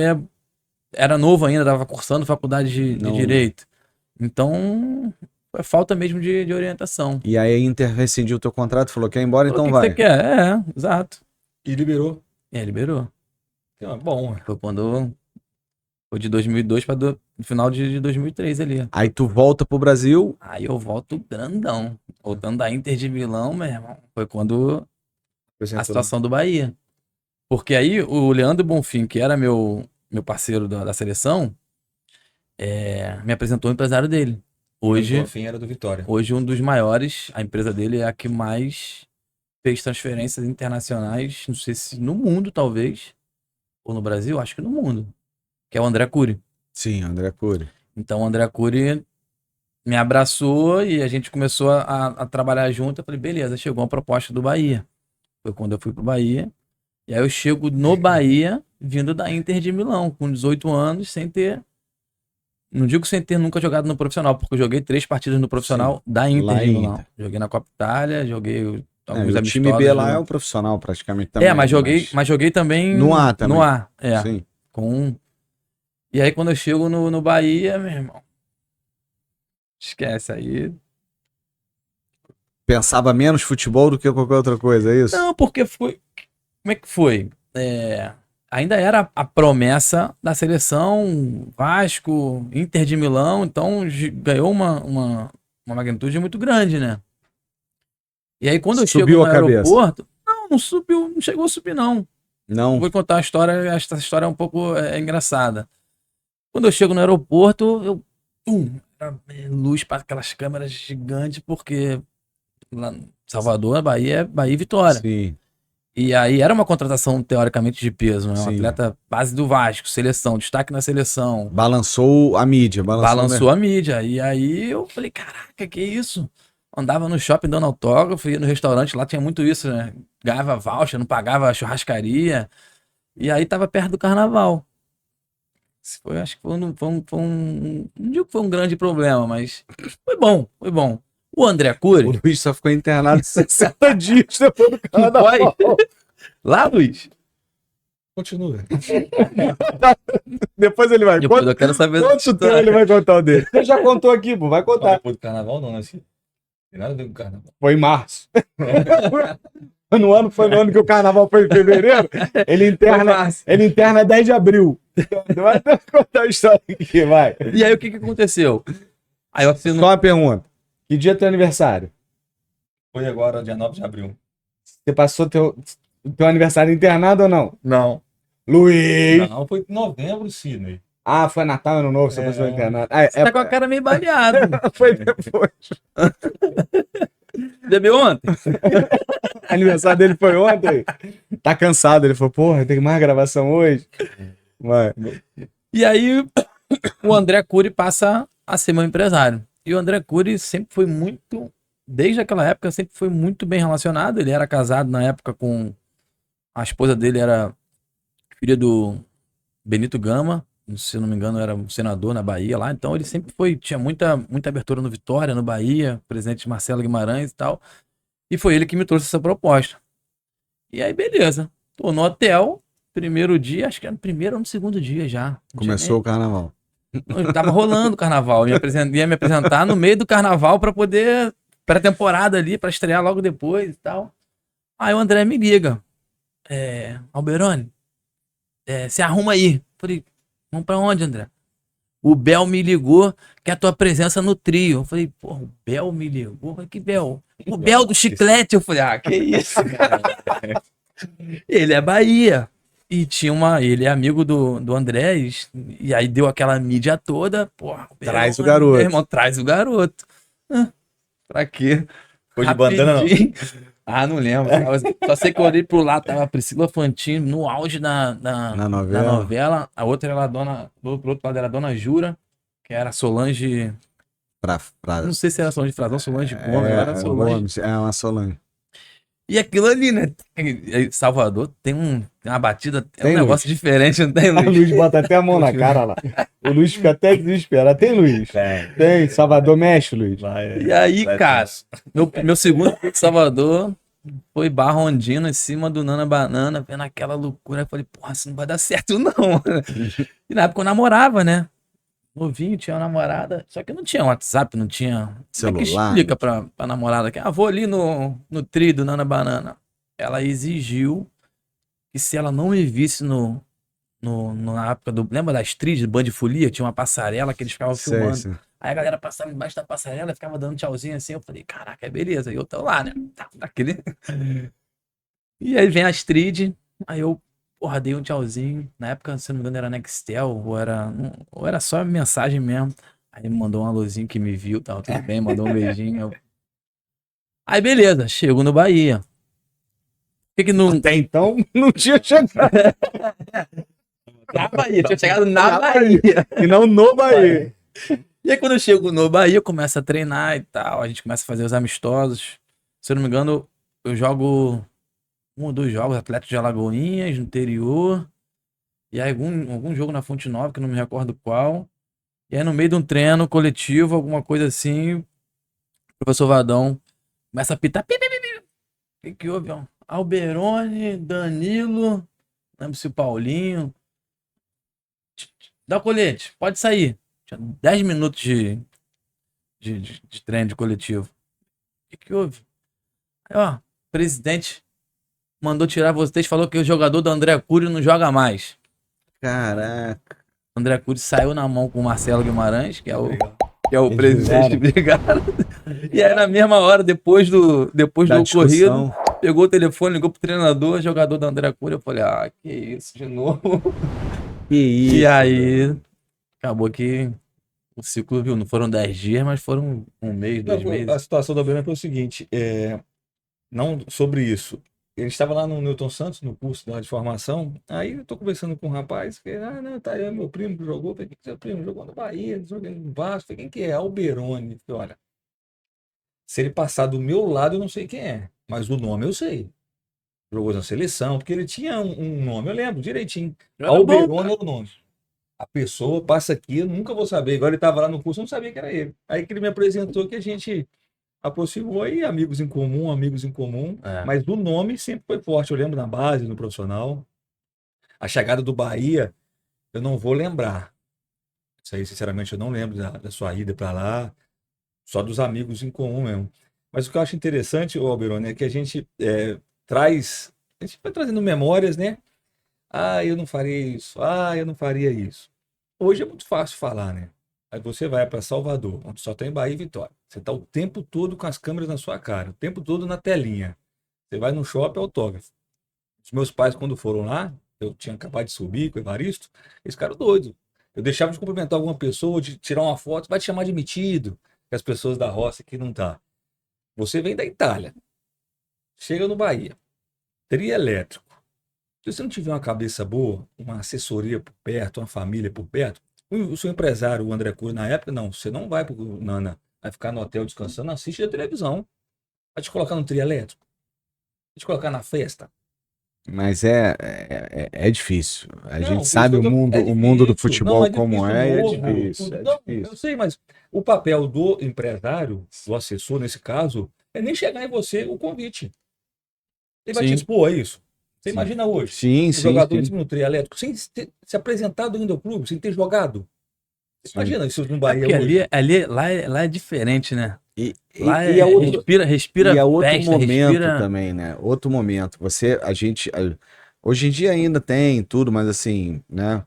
era novo ainda, tava cursando faculdade de Não. Direito. Então, foi falta mesmo de orientação. E aí a Inter rescindiu o teu contrato e falou, quer ir embora, Falou, então o que vai. que você quer? Exato. E liberou. Liberou. Então, bom, Foi quando... Foi de 2002 para no final de 2003 ali. Aí tu volta pro Brasil, Aí eu volto grandão. Voltando da Inter de Milão, meu irmão. Foi quando a situação do Bahia. Porque aí o Leandro Bonfim, que era meu parceiro da seleção, me apresentou o empresário dele. Hoje, fim era do Vitória. Hoje um dos maiores, a empresa dele é a que mais fez transferências internacionais, não sei se no mundo talvez, ou no Brasil, acho que no mundo, que é o André Cury. sim, André Cury. Então o André Cury me abraçou e a gente começou a trabalhar junto. Eu falei, beleza, chegou uma proposta do Bahia. Foi quando eu fui pro Bahia. E aí eu chego no Bahia, vindo da Inter de Milão, com 18 anos, sem ter... Não digo sem ter nunca jogado no profissional, porque eu joguei 3 partidas no profissional da Inter lá de em Milão. Inter. Joguei na Copa Itália, joguei alguns O time amistosos. B lá é o profissional praticamente também. mas joguei também No A também. No A, Sim. E aí quando eu chego no Bahia, meu irmão, esquece aí. Pensava menos futebol do que qualquer outra coisa, é isso? Não, porque foi... Como é que foi? Ainda era a promessa da seleção, Vasco, Inter de Milão, então ganhou uma magnitude muito grande, né? E aí quando eu chego Subiu no a cabeça. aeroporto, não subiu, não chegou a subir não. Não. Vou contar uma história, essa história é um pouco engraçada. Quando eu chego no aeroporto, era luz para aquelas câmeras gigantes, porque lá em Salvador, a Bahia é Bahia e Vitória. Sim. E aí era uma contratação teoricamente de peso, né? Um Sim. atleta base do Vasco, seleção, destaque na seleção. Balançou a mídia, Balançou a mídia. E aí eu falei, caraca, que isso? Andava no shopping dando autógrafo, ia no restaurante, lá tinha muito isso, né? Ganhava voucher, não pagava churrascaria. E aí tava perto do carnaval. Acho que não digo que foi um grande problema, mas foi bom, foi bom. O André O Cury, Luiz só ficou internado 60 dias depois do carnaval. lá, Luiz, Continua. Depois ele vai. depois eu quero saber Quanto tempo ele vai contar o dele? Você já contou aqui, pô. Vai Não, contar. depois do carnaval, não, né? Assim, tem nada a ver com o carnaval. Foi em março. No ano, foi no ano que o carnaval foi em fevereiro. Ele interna 10 de abril. Vai até contar a história aqui, vai. E aí o que aconteceu? Aí eu assino. Só uma pergunta. Que dia é teu aniversário? Foi agora, dia 9 de abril. Você passou teu aniversário internado ou não? Não. Luiz! Não, foi em novembro, Sidney. Ah, foi Natal, Ano Novo, você passou internado. Ah, Você tá com a cara meio baleada. Foi depois. Bebeu ontem? O aniversário dele foi ontem. Tá cansado. Ele falou, porra, tem mais gravação hoje. Vai. E aí o André Cury passa a ser meu empresário. E o André Cury sempre foi muito, desde aquela época, sempre foi muito bem relacionado. Ele era casado na época com a esposa dele, era filha do Benito Gama, se eu não me engano, era um senador na Bahia lá. Então ele sempre tinha muita abertura no Vitória, no Bahia, presidente Marcelo Guimarães e tal. E foi ele que me trouxe essa proposta. E aí, beleza. Tô no hotel, primeiro dia, acho que era no primeiro ou no segundo dia já. Começou o carnaval. Eu tava rolando o carnaval. Ia me apresentar no meio do carnaval pra poder. Pré-temporada ali, pra estrear logo depois e tal. Aí o André me liga. Alberoni, se arruma aí. Falei, vamos pra onde, André? O Bel me ligou, quer a tua presença no trio. Eu falei, porra, o Bel me ligou? Eu falei, que Bel? O Bel do chiclete. Eu falei, que isso, cara? Ele é Bahia. E ele é amigo do André, e aí deu aquela mídia toda, porra. Traz o garoto. Meu irmão, traz o garoto. Pra quê? Foi de bandana, não? Não lembro. Só sei que eu olhei pro lado, tava a Priscila Fantini no auge na novela. A outra era do outro lado era a Dona Jura, que era a Solange. Não sei se era Solange Frazão, Solange Gomes, era Solange. É uma Solange. E aquilo ali, né? Salvador tem uma batida, Tem, um negócio diferente, não tem, O Luiz? Luiz bota até a mão na cara lá. O Luiz fica até desesperado. Tem, Luiz? Tem. Salvador mexe, Luiz. E aí, cara, meu segundo filme de Salvador foi Barra Ondina em cima do Nana Banana, vendo aquela loucura. Eu falei, porra, isso não vai dar certo, não. E na época eu namorava, né? Novinho, tinha uma namorada. Só que não tinha WhatsApp, não tinha. Como é que Celular. explica pra namorada que, vou ali no trio do Nana Banana. Ela exigiu que se ela não me visse na época do. Lembra da Street, do Band de Folia? Tinha uma passarela que eles ficavam filmando. Sei. Aí a galera passava embaixo da passarela, ficava dando tchauzinho assim. Eu falei, caraca, beleza. E eu tô lá, né? Daquele. E aí vem a Astrid, aí eu, porra, dei um tchauzinho. Na época, se não me engano, era Nextel, ou era só mensagem mesmo. Aí me mandou um alôzinho que me viu, tava tudo bem, mandou um beijinho. Aí beleza, chego no Bahia. Por que não. Até então, não tinha chegado. Na Bahia, tinha chegado na Bahia. E não no Bahia. E aí quando eu chego no Bahia, eu começo a treinar e tal, a gente começa a fazer os amistosos. Se eu não me engano, eu jogo 1 ou 2 jogos, Atlético de Alagoinhas, no interior, e aí algum jogo na Fonte Nova, que eu não me recordo qual. E aí no meio de um treino coletivo, alguma coisa assim, o professor Vadão começa a pitar. O que houve? Alberoni, Danilo, não lembro se o Paulinho. Dá o colete, pode sair. Tinha 10 minutos de treino de coletivo. O que houve? Aí, presidente mandou tirar vocês, falou que o jogador do André Cury não joga mais. Caraca. O André Cury saiu na mão com o Marcelo Guimarães, que é o presidente, brigaram. E aí na mesma hora, depois do ocorrido, pegou o telefone, ligou pro treinador, jogador do André Cury. Eu falei, que isso, de novo. Que isso. E aí, acabou que o ciclo, não foram 10 dias, mas foram 1 mês, 2 meses. A situação da Bruna foi o seguinte, não sobre isso. ele estava lá no Newton Santos, no curso lá de formação. Aí eu tô conversando com um rapaz, que, não, tá aí, meu primo que jogou. Falei, quem que é seu primo? Jogou no Bahia, jogou no Vasco. Falei, quem que é? Alberoni. Falei, olha, se ele passar do meu lado, eu não sei quem é, mas o nome eu sei. Jogou na seleção, porque ele tinha um nome, eu lembro direitinho. Era Alberoni bom, era o nome. A pessoa passa aqui, eu nunca vou saber. Agora ele estava lá no curso, eu não sabia que era ele. Aí que ele me apresentou, que a gente aproximou aí, amigos em comum, É. mas o nome sempre foi forte. Eu lembro na base, no profissional. A chegada do Bahia, eu não vou lembrar. Isso aí, sinceramente, eu não lembro da sua ida para lá, só dos amigos em comum mesmo. Mas o que eu acho interessante, ô Alberoni, é que a gente a gente vai trazendo memórias, né? Ah, eu não faria isso. Ah, eu não faria isso. Hoje é muito fácil falar, né? Aí você vai para Salvador, onde só tem Bahia e Vitória. Você está o tempo todo com as câmeras na sua cara, o tempo todo na telinha. Você vai no shopping, autógrafo. Os meus pais, quando foram lá, eu tinha acabado de subir com o Evaristo, eles ficaram doidos. Eu deixava de cumprimentar alguma pessoa, de tirar uma foto, vai te chamar de metido, que as pessoas da roça aqui não tá. Você vem da Itália, chega no Bahia, trio elétrico. Se você não tiver uma cabeça boa, uma assessoria por perto, uma família por perto, o seu empresário, o André Cury, na época, não, você não vai pro Nana, vai ficar no hotel descansando, assiste a televisão. Vai te colocar no trio elétrico, vai te colocar na festa. Mas é difícil. A Não, gente por isso sabe que eu tô, o mundo do difícil, não futebol é como difícil é, e é novo, difícil. tudo. É Não, eu difícil. sei, mas o papel do empresário, do assessor, nesse caso, é nem chegar em você o convite. Ele vai te Sim. expor a isso. Você Sim. imagina hoje, Sim, um sim, jogador em sim. cima do trio elétrico, sem ter se apresentado ainda ao clube, sem ter jogado. Você Sim. imagina isso no É Bahia porque hoje. lá é diferente, né? E, Lá e é outro, respira e é outro festa, momento respira. também, né? Outro momento. Hoje em dia ainda tem tudo, mas assim, né?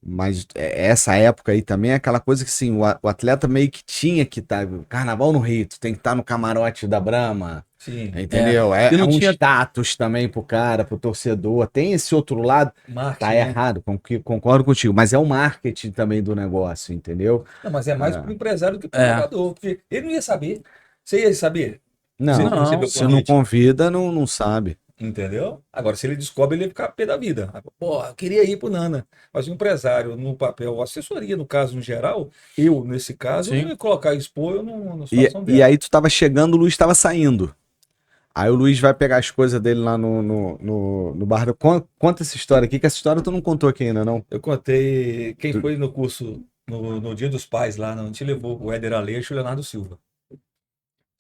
Mas essa época aí também é aquela coisa que assim, o atleta meio que tinha que estar. Carnaval no Rio, tu tem que estar no camarote da Brahma, Sim, É. entendeu? E É não um tinha. status também pro cara, pro torcedor. Tem esse outro lado, tá marketing, né? errado, concordo contigo, mas é o marketing também do negócio, entendeu? Não, mas é mais pro empresário do que pro É. jogador, porque ele não ia saber. Você ia saber? Se ele Não, recebeu Não. o se não convite. convida, não sabe. Entendeu? Agora, se ele descobre, ele ia ficar pé da vida. Pô, eu queria ir pro Nana. Mas o empresário, no papel, assessoria, no caso, no geral, eu, nesse caso, eu não Sim. ia colocar expor eu numa E, situação e dessa. aí tu tava chegando, o Luiz tava saindo. Aí o Luiz vai pegar as coisas dele lá no bar. Conta essa história aqui, que essa história tu não contou aqui ainda, não. Eu contei, quem Tu- foi no curso, no Dia dos Pais lá, a gente levou o Éder Aleixo e o Leonardo Silva.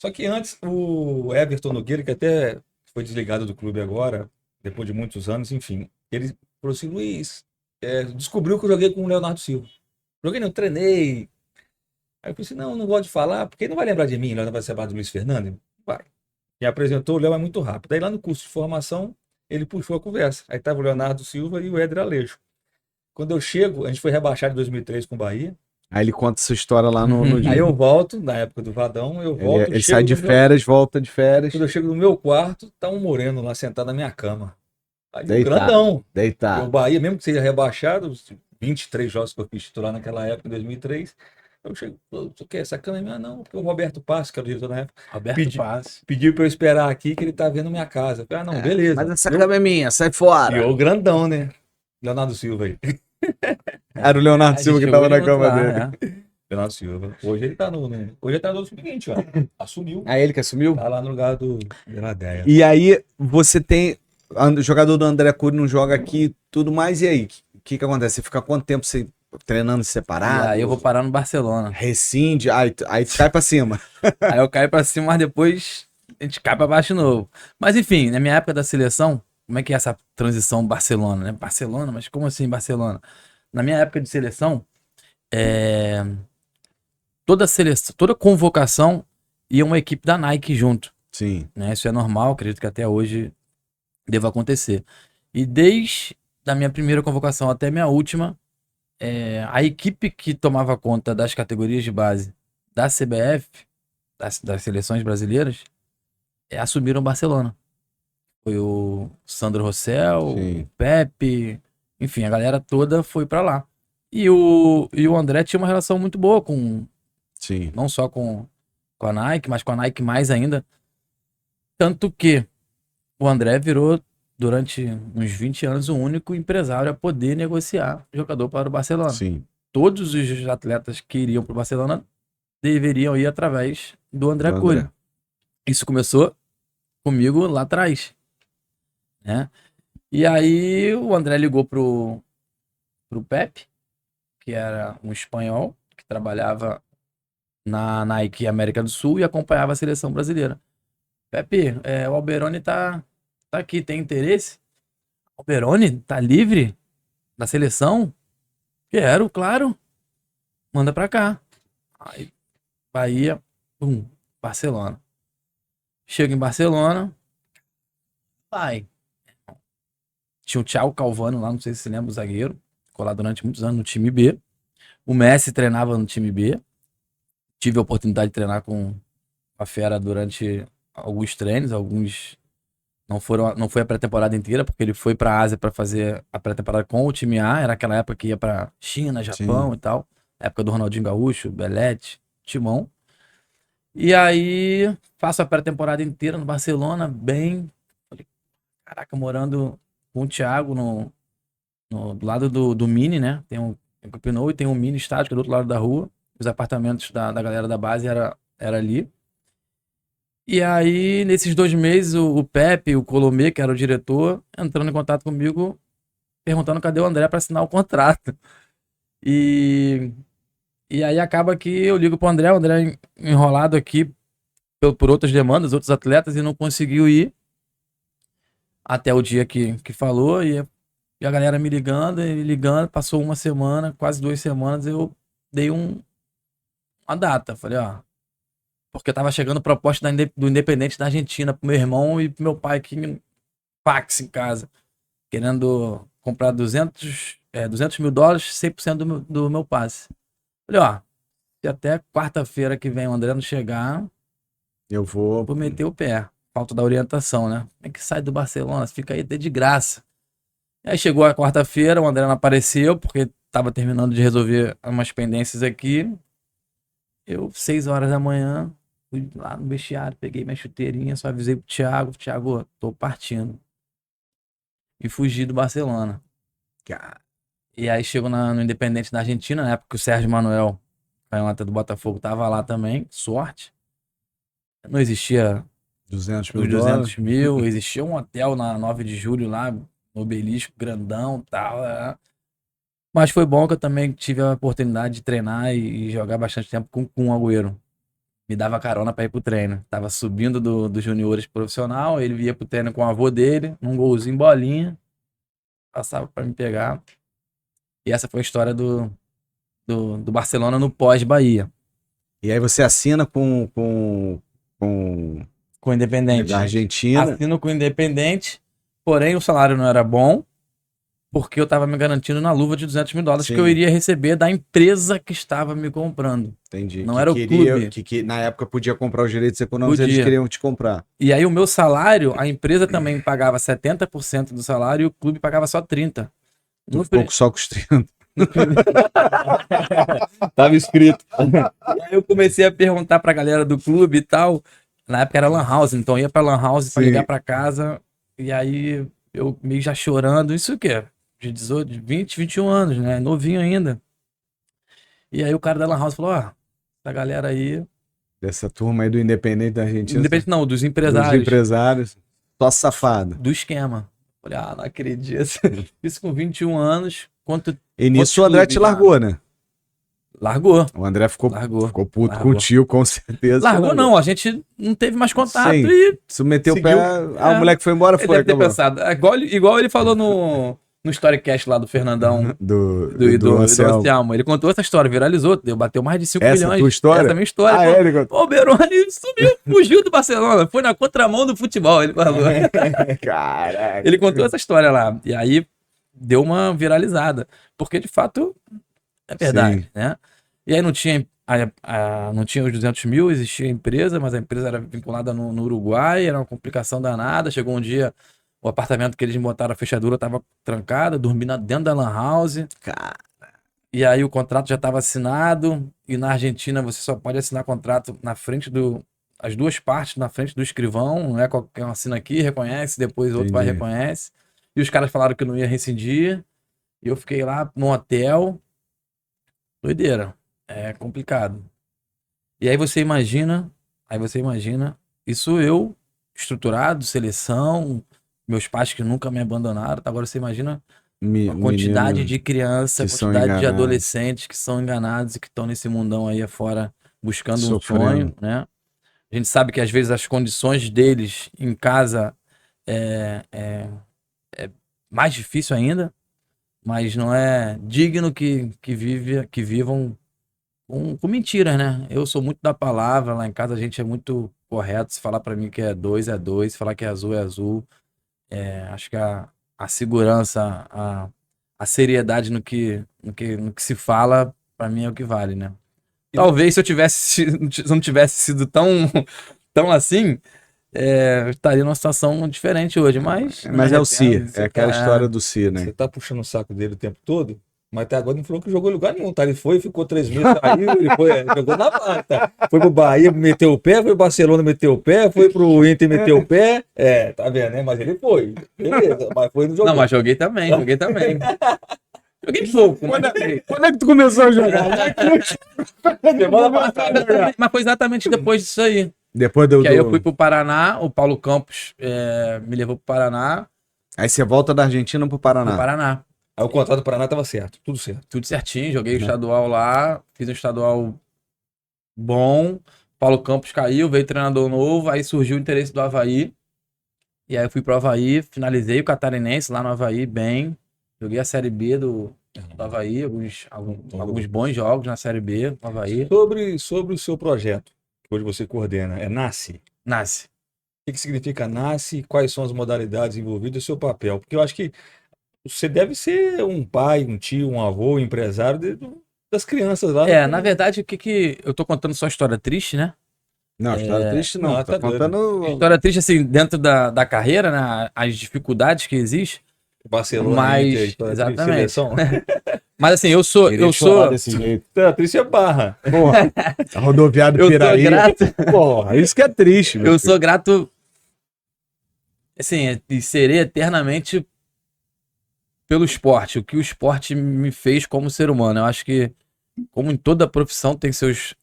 Só que antes, o Everton Nogueira, que até foi desligado do clube agora, depois de muitos anos, enfim, ele falou assim, Luiz, descobriu que eu joguei com o Leonardo Silva. Joguei, não, treinei. Aí eu falei assim, não gosto de falar, porque ele não vai lembrar de mim, não vai se lembrar do Luiz Fernando. Vai. E apresentou o Léo é muito rápido. Aí lá no curso de formação, ele puxou a conversa. Aí tava o Leonardo Silva e o Éder Aleixo. Quando eu chego, a gente foi rebaixado em 2003 com o Bahia. Aí ele conta essa história lá no Aí dia. eu volto, na época do Vadão, eu volto, Ele sai chego de no meu... férias, volta de férias, Quando eu chego no meu quarto, tá um moreno lá sentado na minha cama. Aí o deitado, grandão. E o deitado. Bahia, mesmo que seja rebaixado, os 23 jogos que eu fiz titular naquela época, em 2003, eu chego, tu quer essa cama? Ah, não, porque o Roberto Passos, que era o diretor na época, Roberto pedi- Paz. pediu para eu esperar aqui que ele tá vendo minha casa. Eu falei, ah, não, Mas beleza. essa cama é minha, sai fora. E eu grandão, né? Leonardo Silva aí. Era o Leonardo A Silva gente que jogou tava na junto cama lá, dele. Leonardo Silva. Hoje ele tá hoje ele tá no seguinte, ó. Assumiu. Aí ele que assumiu? Tá lá no lugar do Deladeia. E aí você tem. O jogador do André Cury não joga aqui, tudo mais, e aí? O que acontece? Você fica quanto tempo você treinando E separado? aí eu vou parar no Barcelona. Rescinde, aí tu cai pra cima. Aí eu caio pra cima, mas depois a gente cai pra baixo de novo. Mas enfim, na minha época da seleção, como é que é essa transição Barcelona, né? Barcelona, mas como assim Barcelona? Na minha época de seleção, é, toda seleção, toda convocação ia uma equipe da Nike junto, Sim. né? Isso é normal, acredito que até hoje deva acontecer. E desde a minha primeira convocação até a minha última, a equipe que tomava conta das categorias de base da CBF, das seleções brasileiras, assumiram o Barcelona. Foi o Sandro Rossell, Sim. o Pepe, enfim, a galera toda foi pra lá. E o André tinha uma relação muito boa Sim. não só com a Nike, mas com a Nike mais ainda. Tanto que o André virou, durante uns 20 anos, o único empresário a poder negociar jogador para o Barcelona. Sim. Todos os atletas que iriam para o Barcelona deveriam ir através do André Do Cury. André. Isso começou comigo lá atrás, né? E aí o André ligou pro Pepe, que era um espanhol que trabalhava na Nike América do Sul e acompanhava a seleção brasileira. Pepe, o Alberoni tá aqui, tem interesse? Alberoni tá livre da seleção? Quero, claro. Manda pra cá. Aí, Bahia, Barcelona. Chega em Barcelona, vai. Tinha o Thiago Calvano lá, não sei se você lembra, o zagueiro. Ficou lá durante muitos anos no time B. O Messi treinava no time B. Tive a oportunidade de treinar com a Fera durante alguns treinos, alguns não foi a pré-temporada inteira, porque ele foi pra Ásia pra fazer a pré-temporada com o time A, era aquela época que ia pra China, Japão Sim. e tal, época do Ronaldinho Gaúcho, Belete, Timão. E aí faço a pré-temporada inteira no Barcelona, bem, falei, caraca, morando com o Thiago do lado do Mini, né? Tem um Camp Nou e tem um mini estádio que é do outro lado da rua. Os apartamentos da galera da base era ali. E aí, nesses 2 meses, o Pepe, o Colomê, que era o diretor, entrando em contato comigo, perguntando cadê o André para assinar o contrato. E aí acaba que eu ligo pro André, o André enrolado aqui por outras demandas, outros atletas, e não conseguiu ir até o dia que falou. E a galera me ligando, passou uma semana, quase 2 semanas, eu dei uma data. Falei, ó, porque tava chegando proposta do Independente da Argentina pro meu irmão e pro meu pai aqui em fax em casa, querendo comprar 200 mil dólares, 100% do meu passe. Falei, ó, se até quarta-feira que vem o André não chegar, Eu vou. vou meter o pé. Falta da orientação, né? Como é que sai do Barcelona? Você fica aí até de graça. Aí chegou a quarta-feira, o André não apareceu, porque tava terminando de resolver umas pendências aqui. Eu, 6 horas da manhã, fui lá no vestiário, peguei minha chuteirinha, só avisei pro Thiago, tô partindo. E fugi do Barcelona. E aí chego no Independente da Argentina, na época que o Sérgio Manuel, canhota do Botafogo, tava lá também, sorte. Não existia 200 mil os 200 dólares. mil, existia um hotel na 9 de julho lá, no Obelisco, grandão e tal. Mas foi bom que eu também tive a oportunidade de treinar e jogar bastante tempo com o Agüero. Me dava carona pra ir pro treino. Tava subindo dos juniores profissional, ele ia pro treino com o avô dele, num golzinho bolinha, passava pra me pegar. E essa foi a história do Barcelona no pós-Bahia. E aí você assina com Com o Independente. da Argentina. Assino com o Independente, porém o salário não era bom, porque eu tava me garantindo na luva de 200 mil dólares Sim. que eu iria receber da empresa que estava me comprando. Entendi. Não Que era o queria- clube. Que na época podia comprar os direitos econômicos, eles Podia. queriam te comprar. E aí o meu salário, a empresa também pagava 70% do salário e o clube pagava só 30%. Tu No ficou só com os 30. Tava escrito. E aí eu comecei a perguntar pra galera do clube e tal. Na época era Lan House, então eu ia pra Lan House pra Sim. ligar pra casa. E aí eu meio já chorando. Isso o quê? De 18, de 20, 21 anos, né? Novinho ainda. E aí o cara da Lan House falou: ó, essa galera aí. Dessa turma aí do Independente da Argentina. Independente não, dos Dos empresários. empresários. Só safado. Do esquema. Falei, não acredito. Isso com 21 anos. Quanto. E nisso o Quantos André te clubes, largou, né? Largou. O André ficou puto Largou. contigo, com certeza. Largou não, a gente não teve mais contato. Sim. E Se meteu o seguiu. pé. O moleque foi embora, ele foi. deve ter Acabou. pensado. Igual ele falou no Storycast lá do Fernandão Do Anselmo. Anselmo. Ele contou essa história, viralizou, bateu mais de 5 Essa milhões. tua história? Essa é a minha história. Ah, Pô, é, ele contou. o Alberoni sumiu, fugiu do Barcelona, foi na contramão do futebol, ele falou. Caraca. Ele contou essa história lá. E aí deu uma viralizada. Porque, de fato, é verdade, Sim. né? E aí não tinha, não tinha os 200 mil, existia a empresa, mas a empresa era vinculada no Uruguai, era uma complicação danada. Chegou um dia, o apartamento que eles botaram a fechadura estava trancada, dormindo dentro da Lan House. Cara. E aí o contrato já estava assinado. E na Argentina você só pode assinar contrato na frente as duas partes na frente do escrivão, não é qualquer um assina aqui, reconhece, depois o outro vai e Entendi. reconhece. E os caras falaram que não ia rescindir, e eu fiquei lá no hotel, doideira, é complicado. E aí você imagina, isso eu, estruturado, seleção, meus pais que nunca me abandonaram, agora você imagina a quantidade Menino de criança, a que são quantidade de enganados. adolescentes que são enganados e que estão nesse mundão aí afora buscando um Sofrendo. sonho, né? A gente sabe que às vezes as condições deles em casa é mais difícil ainda, mas não é digno que vivam com mentiras, né? Eu sou muito da palavra, lá em casa a gente é muito correto. Se falar pra mim que é dois, se falar que é azul é azul. Acho que a segurança, a seriedade no que se fala, pra mim é o que vale, né? Talvez se eu se eu não tivesse sido tão assim, eu estaria numa situação diferente hoje, mas não me Mas é o Si, arrependo. é aquela história do Si, né? Você tá puxando o saco dele o tempo todo, mas até agora não falou que jogou em lugar nenhum, tá? Ele foi, ficou 3 meses, saiu, ele foi, jogou na planta. Foi pro Bahia, meteu o pé, foi pro Barcelona, meteu o pé, foi pro Inter, meteu o pé. Tá vendo, né? Mas ele foi. Beleza, mas foi no jogo. Não, mas joguei também. Joguei pouco, mas Quando é que tu começou a jogar? Semana passada. mas foi exatamente depois disso aí. Depois do. Que aí eu fui pro Paraná, o Paulo Campos me levou pro Paraná, Aí você volta da Argentina pro Paraná. Aí o contrato do Paraná tava certo, tudo certo. Tudo certinho, joguei o estadual lá, fiz um estadual bom, Paulo Campos caiu, veio treinador novo, aí surgiu o interesse do Avaí, e aí eu fui pro Avaí, finalizei o Catarinense lá no Avaí bem, joguei a Série B do Avaí, alguns bons jogos na Série B do Avaí. Sobre o seu projeto, que hoje você coordena, Nasce. Nasce. O que significa Nasce? Quais são as modalidades envolvidas e o seu papel? Porque eu acho que você deve ser um pai, um tio, um avô, um empresário das crianças lá. Na verdade, eu tô contando só história triste, né? Não, história triste não. não, Tô tá contando. História triste, assim, dentro da carreira, né? As dificuldades que existem. Barcelona, Mas, Inter, história triste, exatamente. seleção. Mas assim, eu sou. Desse jeito. História triste é Barra. Porra, a rodoviária do Eu sou Piraí. grato. Porra, isso que é triste, meu Eu filho. sou grato, assim, e serei eternamente pelo esporte, o que o esporte me fez como ser humano. Eu acho que, como em toda profissão, tem seus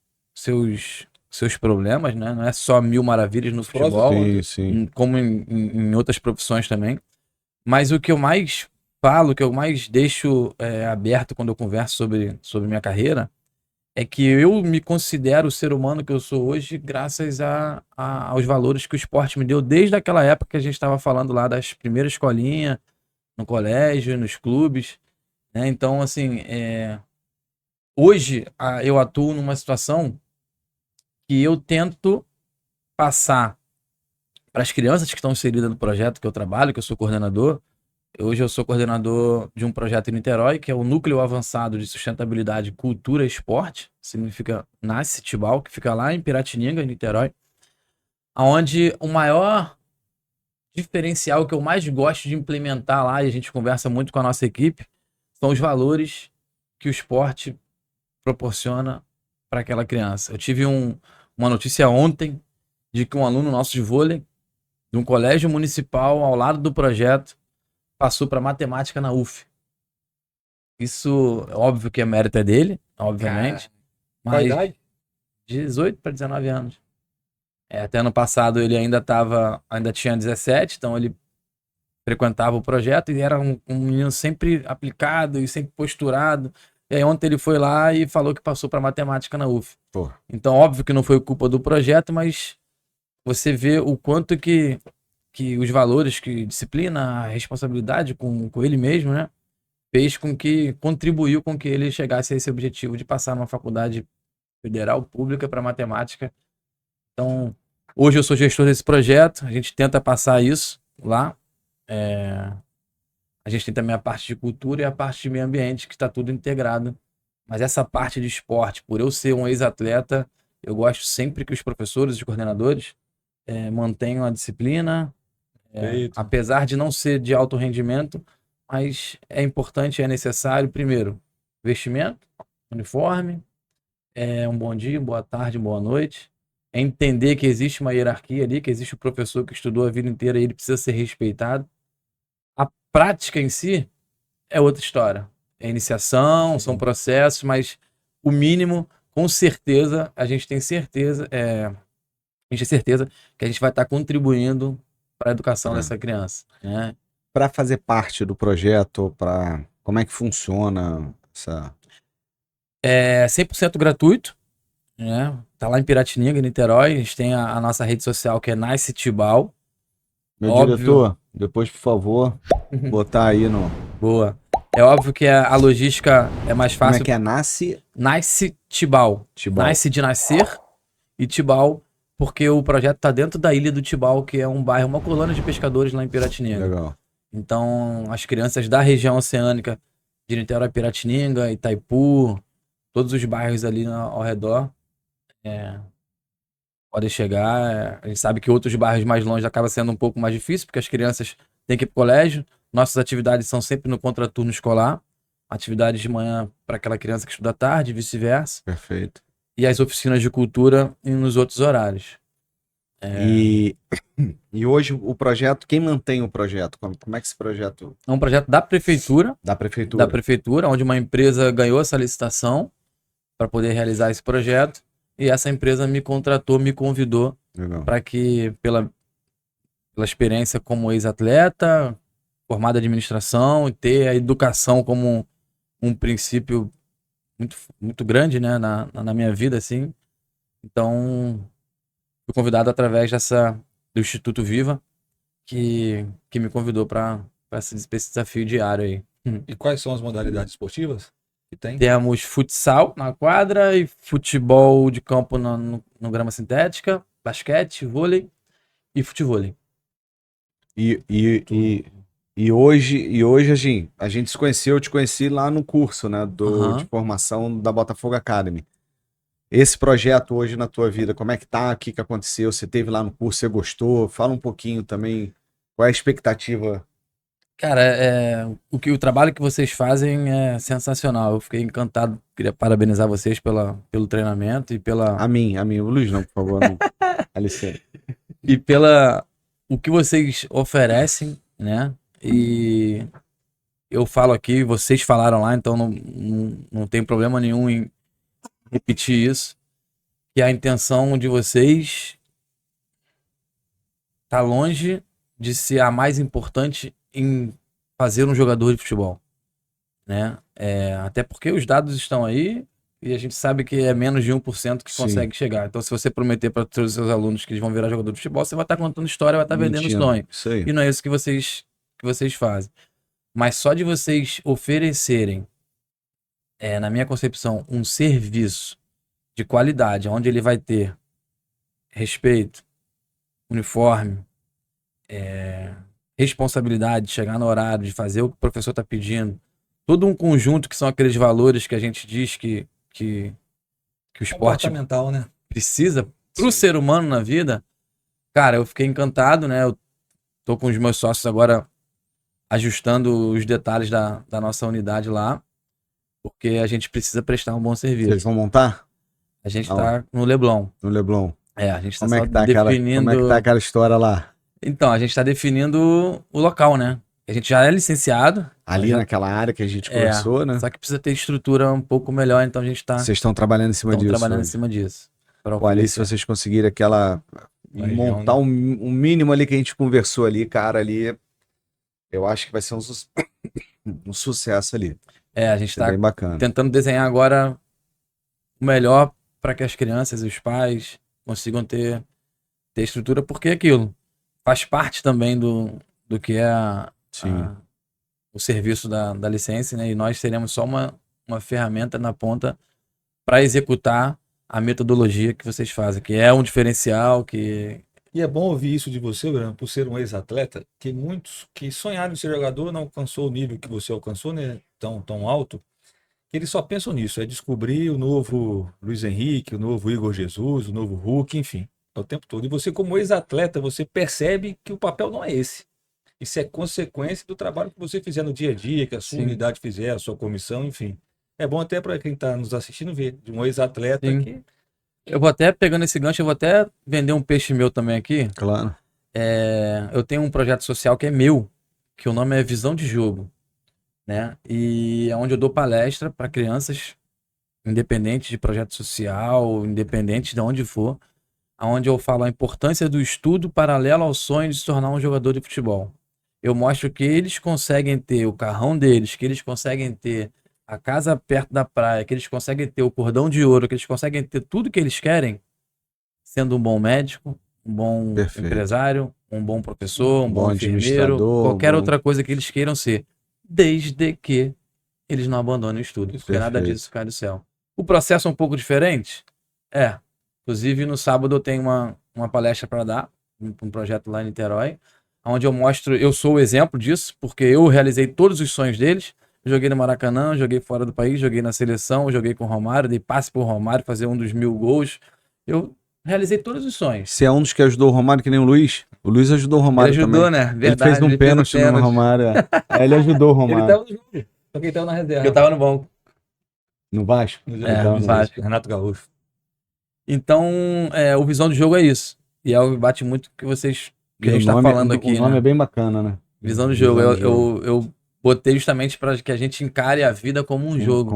problemas, né? Não é só mil maravilhas no futebol, Sim. como em outras profissões também. Mas o que eu mais falo, o que eu mais deixo aberto quando eu converso sobre minha carreira, é que eu me considero o ser humano que eu sou hoje graças aos valores que o esporte me deu desde aquela época que a gente estava falando lá das primeiras escolinhas, no colégio, nos clubes, né? Então, assim, hoje eu atuo numa situação que eu tento passar para as crianças que estão inseridas no projeto que eu trabalho, que eu sou coordenador. Hoje eu sou coordenador de um projeto em Niterói, que é o Núcleo Avançado de Sustentabilidade, Cultura e Esporte, significa Nasce Tibau, que fica lá em Piratininga, em Niterói, onde o maior diferencial que eu mais gosto de implementar lá, e a gente conversa muito com a nossa equipe, são os valores que o esporte proporciona para aquela criança. Eu tive uma notícia ontem de que um aluno nosso de vôlei, de um colégio municipal ao lado do projeto, passou para matemática na UF. Isso, é óbvio que é mérito dele, obviamente. Qual a Mas idade? 18 para 19 anos. Até ano passado ele ainda tinha 17, então ele frequentava o projeto e era um menino sempre aplicado e sempre posturado. E aí ontem ele foi lá e falou que passou para matemática na UF. Pô. Então, óbvio que não foi culpa do projeto, mas você vê o quanto que os valores, que disciplina, a responsabilidade com ele mesmo, né? Contribuiu com que ele chegasse a esse objetivo de passar numa faculdade federal pública para matemática. Então, hoje eu sou gestor desse projeto, a gente tenta passar isso lá. A gente tem também a parte de cultura e a parte de meio ambiente, que está tudo integrado. Mas essa parte de esporte, por eu ser um ex-atleta, eu gosto sempre que os professores e os coordenadores mantenham a disciplina, apesar de não ser de alto rendimento, mas é importante, é necessário, primeiro, vestimento, uniforme, um bom dia, boa tarde, boa noite, é entender que existe uma hierarquia ali, que existe o professor que estudou a vida inteira e ele precisa ser respeitado. A prática em si é outra história. É iniciação, são processos, mas o mínimo, com certeza, a gente tem certeza, a gente tem certeza que a gente vai estar contribuindo para a educação dessa criança, né? Para fazer parte do projeto, para como é que funciona essa... É 100% gratuito, né? Tá lá em Piratininga, em Niterói. A gente tem a nossa rede social que é Nice Tibau. Meu Óbvio. diretor, depois, por favor, botar aí no... Boa. É óbvio que a logística é mais Como é fácil. que é? Nasce Nice Tibau. Tibau. Nice de nascer e Tibau, porque o projeto tá dentro da Ilha do Tibau, que é um bairro, uma colônia de pescadores lá em Piratininga. Legal. Então, as crianças da região oceânica de Niterói, Piratininga, Itaipu, todos os bairros ali ao redor, podem chegar. A gente sabe que outros bairros mais longe acaba sendo um pouco mais difícil, porque as crianças têm que ir para o colégio. Nossas atividades são sempre no contraturno escolar. Atividades de manhã para aquela criança que estuda à tarde, e vice-versa. Perfeito. E as oficinas de cultura nos outros horários. E hoje o projeto, quem mantém o projeto? Como é que esse projeto É um projeto da prefeitura, da prefeitura? onde uma empresa ganhou essa licitação para poder realizar esse projeto. E essa empresa me contratou, me convidou Legal. para que, pela experiência como ex-atleta, formado em administração, e ter a educação como um princípio muito, muito grande, né, na minha vida, assim. Então, fui convidado através do Instituto Viva, que me convidou para esse desafio diário aí. E quais são as modalidades esportivas que tem? Temos futsal na quadra e futebol de campo no grama sintética, basquete, vôlei e futevôlei. E hoje a gente se conheceu, eu te conheci lá no curso, né, de formação da Botafogo Academy. Esse projeto hoje na tua vida, como é que tá? O que aconteceu? Você teve lá no curso, você gostou? Fala um pouquinho também, qual é a expectativa? Cara, o trabalho que vocês fazem é sensacional. Eu fiquei encantado. Queria parabenizar vocês pelo treinamento e pela. A mim, o Luiz não, por favor. Não. Alice. E o que vocês oferecem, né? E eu falo aqui, vocês falaram lá, então não tem problema nenhum em repetir isso. Que a intenção de vocês tá longe de ser a mais importante em fazer um jogador de futebol, né? Até porque os dados estão aí e a gente sabe que é menos de 1% que consegue chegar. Então, se você prometer para todos os seus alunos que eles vão virar jogador de futebol, você vai estar contando história, vai estar vendendo sonho. Isso aí. E não é isso que vocês fazem. Mas só de vocês oferecerem, na minha concepção, um serviço de qualidade, onde ele vai ter respeito, uniforme, responsabilidade de chegar no horário, de fazer o que o professor está pedindo, todo um conjunto que são aqueles valores que a gente diz que o esporte Comportamental, né? precisa pro ser humano na vida. Cara, eu fiquei encantado, né? Eu tô com os meus sócios agora ajustando os detalhes da nossa unidade lá, porque a gente precisa prestar um bom serviço. Vocês vão montar? A gente tá no Leblon. No Leblon. A gente tá Como é só que tá definindo... como é que tá aquela história lá? Então, a gente tá definindo o local, né? A gente já é licenciado. Ali naquela área que a gente conversou, né? Só que precisa ter estrutura um pouco melhor, então a gente tá... Vocês estão trabalhando em cima disso. trabalhando hoje. em cima disso. Pô, ali, se vocês conseguirem montar né? um mínimo ali que a gente conversou ali, cara, ali, eu acho que vai ser um sucesso ali. A gente tá bem bacana. tentando desenhar agora o melhor para que as crianças e os pais consigam ter estrutura, porque aquilo faz parte também do que é o serviço da licença, né? E nós seremos só uma ferramenta na ponta para executar a metodologia que vocês fazem, que é um diferencial, que... E é bom ouvir isso de você, Bruno, por ser um ex-atleta, que muitos que sonharam em ser jogador não alcançou o nível que você alcançou, né? Tão alto, que eles só pensam nisso, é descobrir o novo Luiz Henrique, o novo Igor Jesus, o novo Hulk, enfim, o tempo todo. E você, como ex-atleta, você percebe que o papel não é esse. Isso é consequência do trabalho que você fizer no dia a dia, que a sua unidade fizer, a sua comissão, enfim. É bom até para quem está nos assistindo ver, de um ex-atleta que Eu vou até, pegando esse gancho, eu vou até vender um peixe meu também aqui. Claro. Eu tenho um projeto social que é meu, que o nome é Visão de Jogo, né? E é onde eu dou palestra para crianças, independente de projeto social, independente de onde for, onde eu falo a importância do estudo paralelo ao sonho de se tornar um jogador de futebol. Eu mostro que eles conseguem ter o carrão deles, que eles conseguem ter a casa perto da praia, que eles conseguem ter o cordão de ouro, que eles conseguem ter tudo que eles querem, sendo um bom médico, um bom Perfeito. empresário, um bom professor, um Bom bom enfermeiro, administrador, qualquer bom- outra coisa que eles queiram ser, desde que eles não abandonem o estudo, porque nada Perfeito. disso cai do céu. O processo é um pouco diferente? É. Inclusive, no sábado eu tenho uma palestra para dar, um projeto lá em Niterói, onde eu mostro, eu sou o exemplo disso, porque eu realizei todos os sonhos deles. Eu joguei no Maracanã, joguei fora do país, joguei na seleção, joguei com o Romário, dei passe pro Romário fazer um dos 1000 gols. Eu realizei todos os sonhos. Você é um dos que ajudou o Romário, que nem o Luiz? O Luiz ajudou o Romário Ele ajudou, também. né? Ele Verdade, fez um pênalti no Romário. Aí ele ajudou o Ele Romário. tava no jogo. Só que ele tava na reserva. Eu tava no banco. No Vasco? No É, jogo no do Vasco. Renato Gaúcho. Então, o visão de jogo é isso. E é o que bate muito que vocês que E a gente o tá nome, falando o aqui, nome né? é bem bacana, né? Visão de jogo. Visão de Eu botei justamente para que a gente encare a vida como um jogo.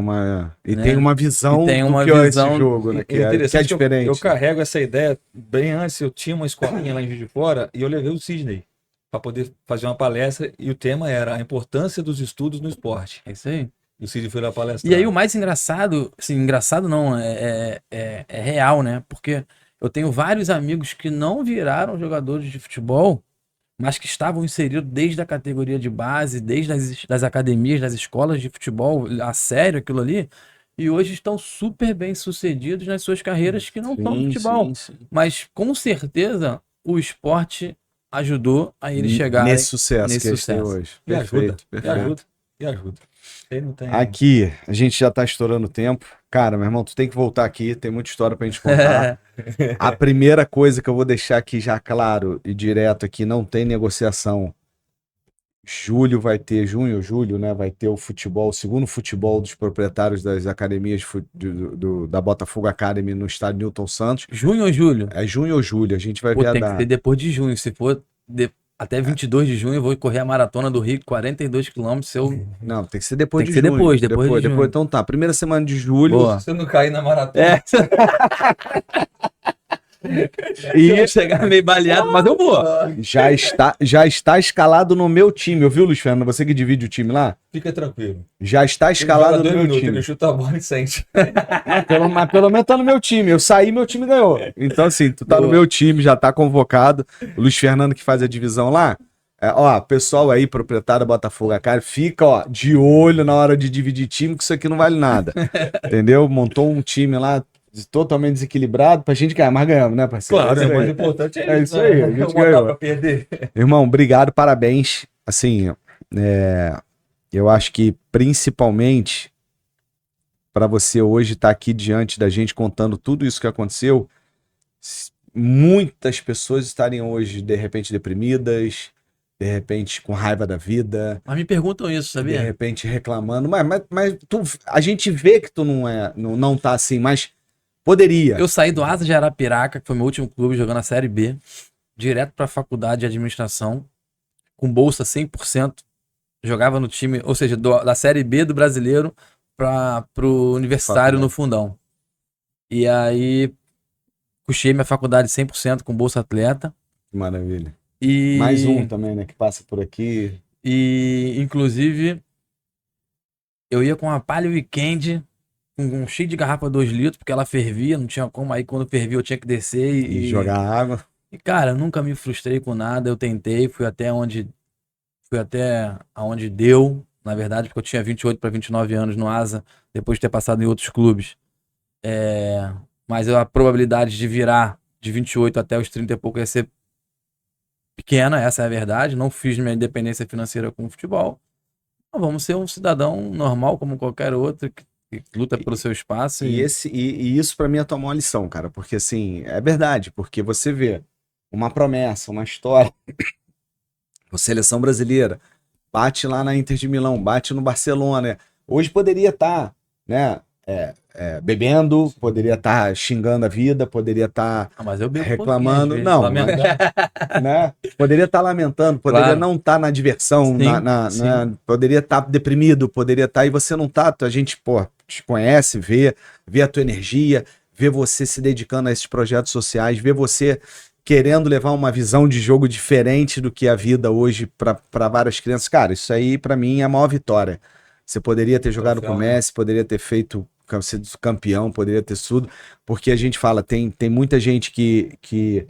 E né? tem uma visão E tem do uma que é esse visão- jogo, né? E Que é interessante que diferente. eu carrego essa ideia bem antes. Eu tinha uma escolinha lá em Juiz de Fora e eu levei o Sidney para poder fazer uma palestra e o tema era a importância dos estudos no esporte. É isso aí. E o Sidney foi lá palestrar. E aí o mais engraçado, assim, engraçado não, é real, né? Porque eu tenho vários amigos que não viraram jogadores de futebol, mas que estavam inseridos desde a categoria de base, desde das academias, das escolas de futebol, a sério aquilo ali, e hoje estão super bem sucedidos nas suas carreiras que não são do futebol. Sim. Mas com certeza o esporte ajudou a eles chegarem Nesse sucesso nesse que eles têm sucesso. hoje. E ajuda, Perfeito, e perfeito. ajuda, e ajuda. Ele não tem. Aqui, a gente já tá estourando o tempo. Cara, meu irmão, tu tem que voltar aqui, tem muita história pra gente contar. A primeira coisa que eu vou deixar aqui já claro e direto aqui, não tem negociação. Junho ou julho, né? Vai ter o futebol, o segundo futebol dos proprietários das academias da Botafogo Academy no estádio Newton Santos. Junho ou julho? É junho ou julho, a gente vai Pô, ver a tem que data. ser depois de junho. Se for até 22 de junho, eu vou correr a maratona do Rio, 42 quilômetros. Se eu... Não, tem que ser depois Tem de que ser junho. depois de junho. Então tá, primeira semana de julho. Boa. Se você não cair na maratona, É, ia chegar meio baleado, mas eu vou. Já está escalado no meu time, ouviu, Luiz Fernando? Você que divide o time lá? fica tranquilo. Já está Ele escalado joga no 2 meu minutos, time. ele chuta a bola e sente. Mas pelo menos tá no meu time. Eu saí, meu time ganhou. Então, assim, tu tá no Boa. meu time, já tá convocado. O Luiz Fernando que faz a divisão lá. Pessoal aí, proprietário da Botafogo, cara, fica, ó, de olho na hora de dividir time, que isso aqui não vale nada. Entendeu? Montou um time lá totalmente desequilibrado pra gente ganhar, mas ganhamos, né, parceiro? Claro, É o isso mais aí. importante é É isso. isso aí, a né? gente Uma ganhou. dá pra perder. Irmão, obrigado, parabéns. Assim, eu acho que principalmente para você hoje estar aqui diante da gente contando tudo isso que aconteceu, muitas pessoas estarem hoje de repente deprimidas, de repente com raiva da vida, Mas me perguntam isso, de sabia? repente reclamando, mas a gente vê que tu não tá assim, mas poderia. Eu saí do Asa de Arapiraca, que foi meu último clube jogando a Série B, direto pra faculdade de administração, com bolsa 100%. Jogava no time, ou seja, da Série B do Brasileiro pro Universitário no Fundão. E aí, puxei minha faculdade 100% com bolsa atleta. Maravilha. E, Mais um também, né, que passa por aqui. E, inclusive, eu ia com uma Palio Weekend, com um cheio de garrafa 2 litros, porque ela fervia, não tinha como. Aí, quando fervia, eu tinha que descer E jogar água. E, cara, eu nunca me frustrei com nada. Eu tentei, fui até aonde deu, na verdade, porque eu tinha 28 para 29 anos no Asa, depois de ter passado em outros clubes. Mas a probabilidade de virar de 28 até os 30 e pouco ia ser pequena, essa é a verdade. Não fiz minha independência financeira com o futebol. Então, vamos ser um cidadão normal como qualquer outro que luta pelo seu espaço. E isso pra mim é tomar uma lição, cara, porque assim, é verdade, porque você vê uma promessa, uma história, a seleção brasileira, bate lá na Inter de Milão, bate no Barcelona, hoje poderia estar, né, bebendo, poderia estar xingando a vida, poderia estar mas eu bebo reclamando. pouquinho, às vezes, Não, lamento. né? Poderia estar lamentando, poderia Claro. não estar na diversão, Sim, sim. né? Poderia estar deprimido, poderia estar, e você não tá. A gente, pô, te conhece, vê a tua energia, vê você se dedicando a esses projetos sociais, vê você querendo levar uma visão de jogo diferente do que a vida hoje para várias crianças. Cara, isso aí para mim é a maior vitória. Você poderia ter jogado com o Messi, poderia ter sido campeão, poderia ter tudo, porque a gente fala, tem muita gente que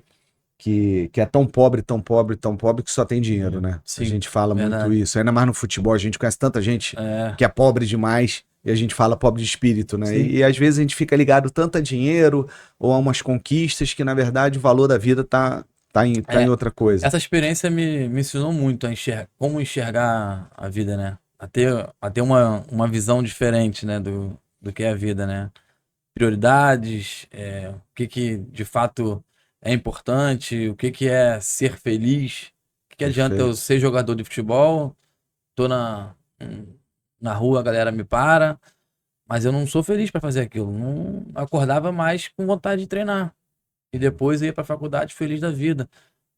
é tão pobre, tão pobre, tão pobre que só tem dinheiro, né? Sim, A gente fala verdade. muito isso, ainda mais no futebol, a gente conhece tanta gente É, que é pobre demais e a gente fala pobre de espírito, né? Sim. E às vezes a gente fica ligado tanto a dinheiro ou a umas conquistas que na verdade o valor da vida tá em outra coisa. essa experiência me ensinou muito a como enxergar a vida, né? A ter uma visão diferente, né, do que é a vida, né? Prioridades, o que de fato é importante, o que é ser feliz. O que adianta eu Perfeito. ser jogador de futebol, tô na rua, a galera me para, mas eu não sou feliz para fazer aquilo. Não acordava mais com vontade de treinar. E depois eu ia para a faculdade feliz da vida.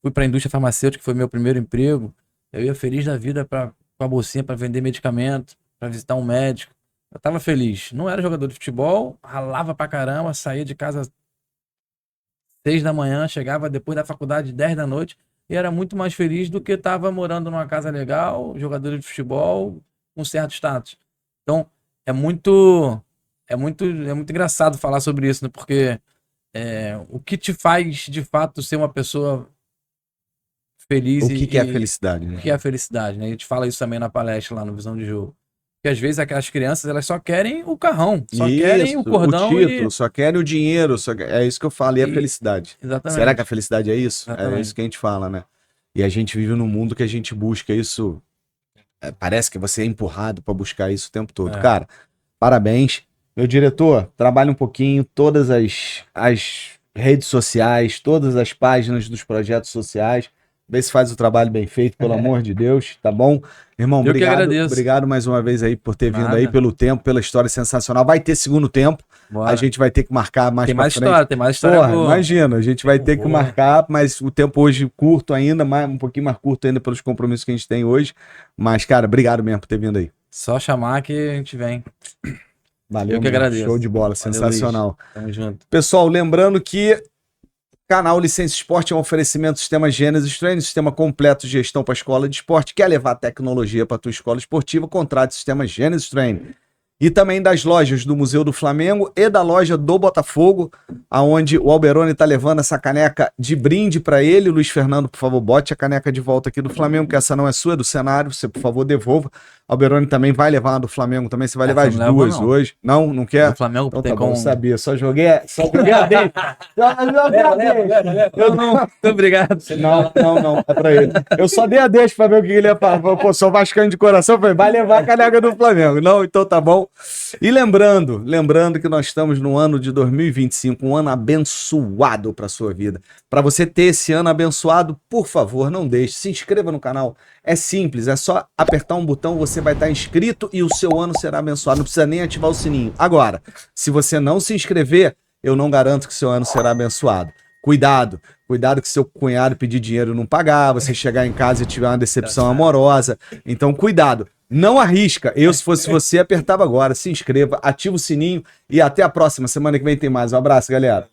Fui para a indústria farmacêutica, que foi meu primeiro emprego. Eu ia feliz da vida com a bolsinha para vender medicamento, para visitar um médico. Eu tava feliz. Não era jogador de futebol, ralava pra caramba, saía de casa 6 da manhã, chegava depois da faculdade 10 da noite e era muito mais feliz do que tava morando numa casa legal, jogador de futebol, com certo status. Então, é muito engraçado falar sobre isso, né? Porque o que te faz de fato ser uma pessoa feliz O que é a felicidade, o né? que é a felicidade, né? A gente fala isso também na palestra lá no Visão de Jogo. Porque às vezes aquelas crianças, elas só querem o carrão, só querem o Isso, cordão o título, só querem o dinheiro, é isso que eu falo, e a E- felicidade. Exatamente. Será que a felicidade é isso? É Exatamente. isso que a gente fala, né? E a gente vive num mundo que a gente busca isso. Parece que você é empurrado para buscar isso o tempo todo. É. Cara, parabéns. Meu diretor, trabalha um pouquinho, todas as redes sociais, todas as páginas dos projetos sociais. Vê se faz o trabalho bem feito, pelo amor de Deus, tá bom? Irmão, Eu que obrigado, agradeço. obrigado mais uma vez aí por ter vindo Nada. aí, pelo tempo, pela história sensacional. Vai ter segundo tempo, Bora. a gente vai ter que marcar mais Tem pra mais frente. história, tem mais história Porra, boa. imagina, a gente vai ter que boa. marcar, mas o tempo hoje curto ainda, um pouquinho mais curto ainda pelos compromissos que a gente tem hoje. Mas, cara, obrigado mesmo por ter vindo aí. Só chamar que a gente vem. Valeu, Eu que mesmo. agradeço. Show de bola, Valeu, sensacional. Tamo junto. Pessoal, lembrando que canal Licença Esporte é um oferecimento do Sistema Gênesis Training, sistema completo de gestão para a escola de esporte. Quer levar tecnologia para a tua escola esportiva? Contrate o Sistema Gênesis Training. E também das lojas do Museu do Flamengo e da loja do Botafogo, aonde o Alberoni está levando essa caneca de brinde para ele. Luiz Fernando, por favor, bote a caneca de volta aqui do Flamengo, que essa não é sua, é do cenário. Você, por favor, devolva. Alberoni também vai levar uma do Flamengo também. Você vai levar as Essa não leva, duas não. hoje. Não quer? O Flamengo Então tem tá bom, como. eu sabia. Só joguei a deixa. Eu não. Muito obrigado. Não, é pra ele. Eu só dei a deixa pra ver o que ele ia falar. Pô, sou vascaíno de coração, eu falei, vai levar a caneca do Flamengo. Não, então tá bom. E lembrando que nós estamos no ano de 2025, um ano abençoado pra sua vida. Pra você ter esse ano abençoado, por favor, não deixe, se inscreva no canal. É simples, é só apertar um botão, você vai estar inscrito e o seu ano será abençoado. Não precisa nem ativar o sininho. Agora, se você não se inscrever, eu não garanto que seu ano será abençoado. Cuidado que seu cunhado pedir dinheiro e não pagar, você chegar em casa e tiver uma decepção amorosa. Então, cuidado. Não arrisca. Eu, se fosse você, apertava agora. Se inscreva, ativa o sininho e até a próxima. Semana que vem tem mais. Um abraço, galera.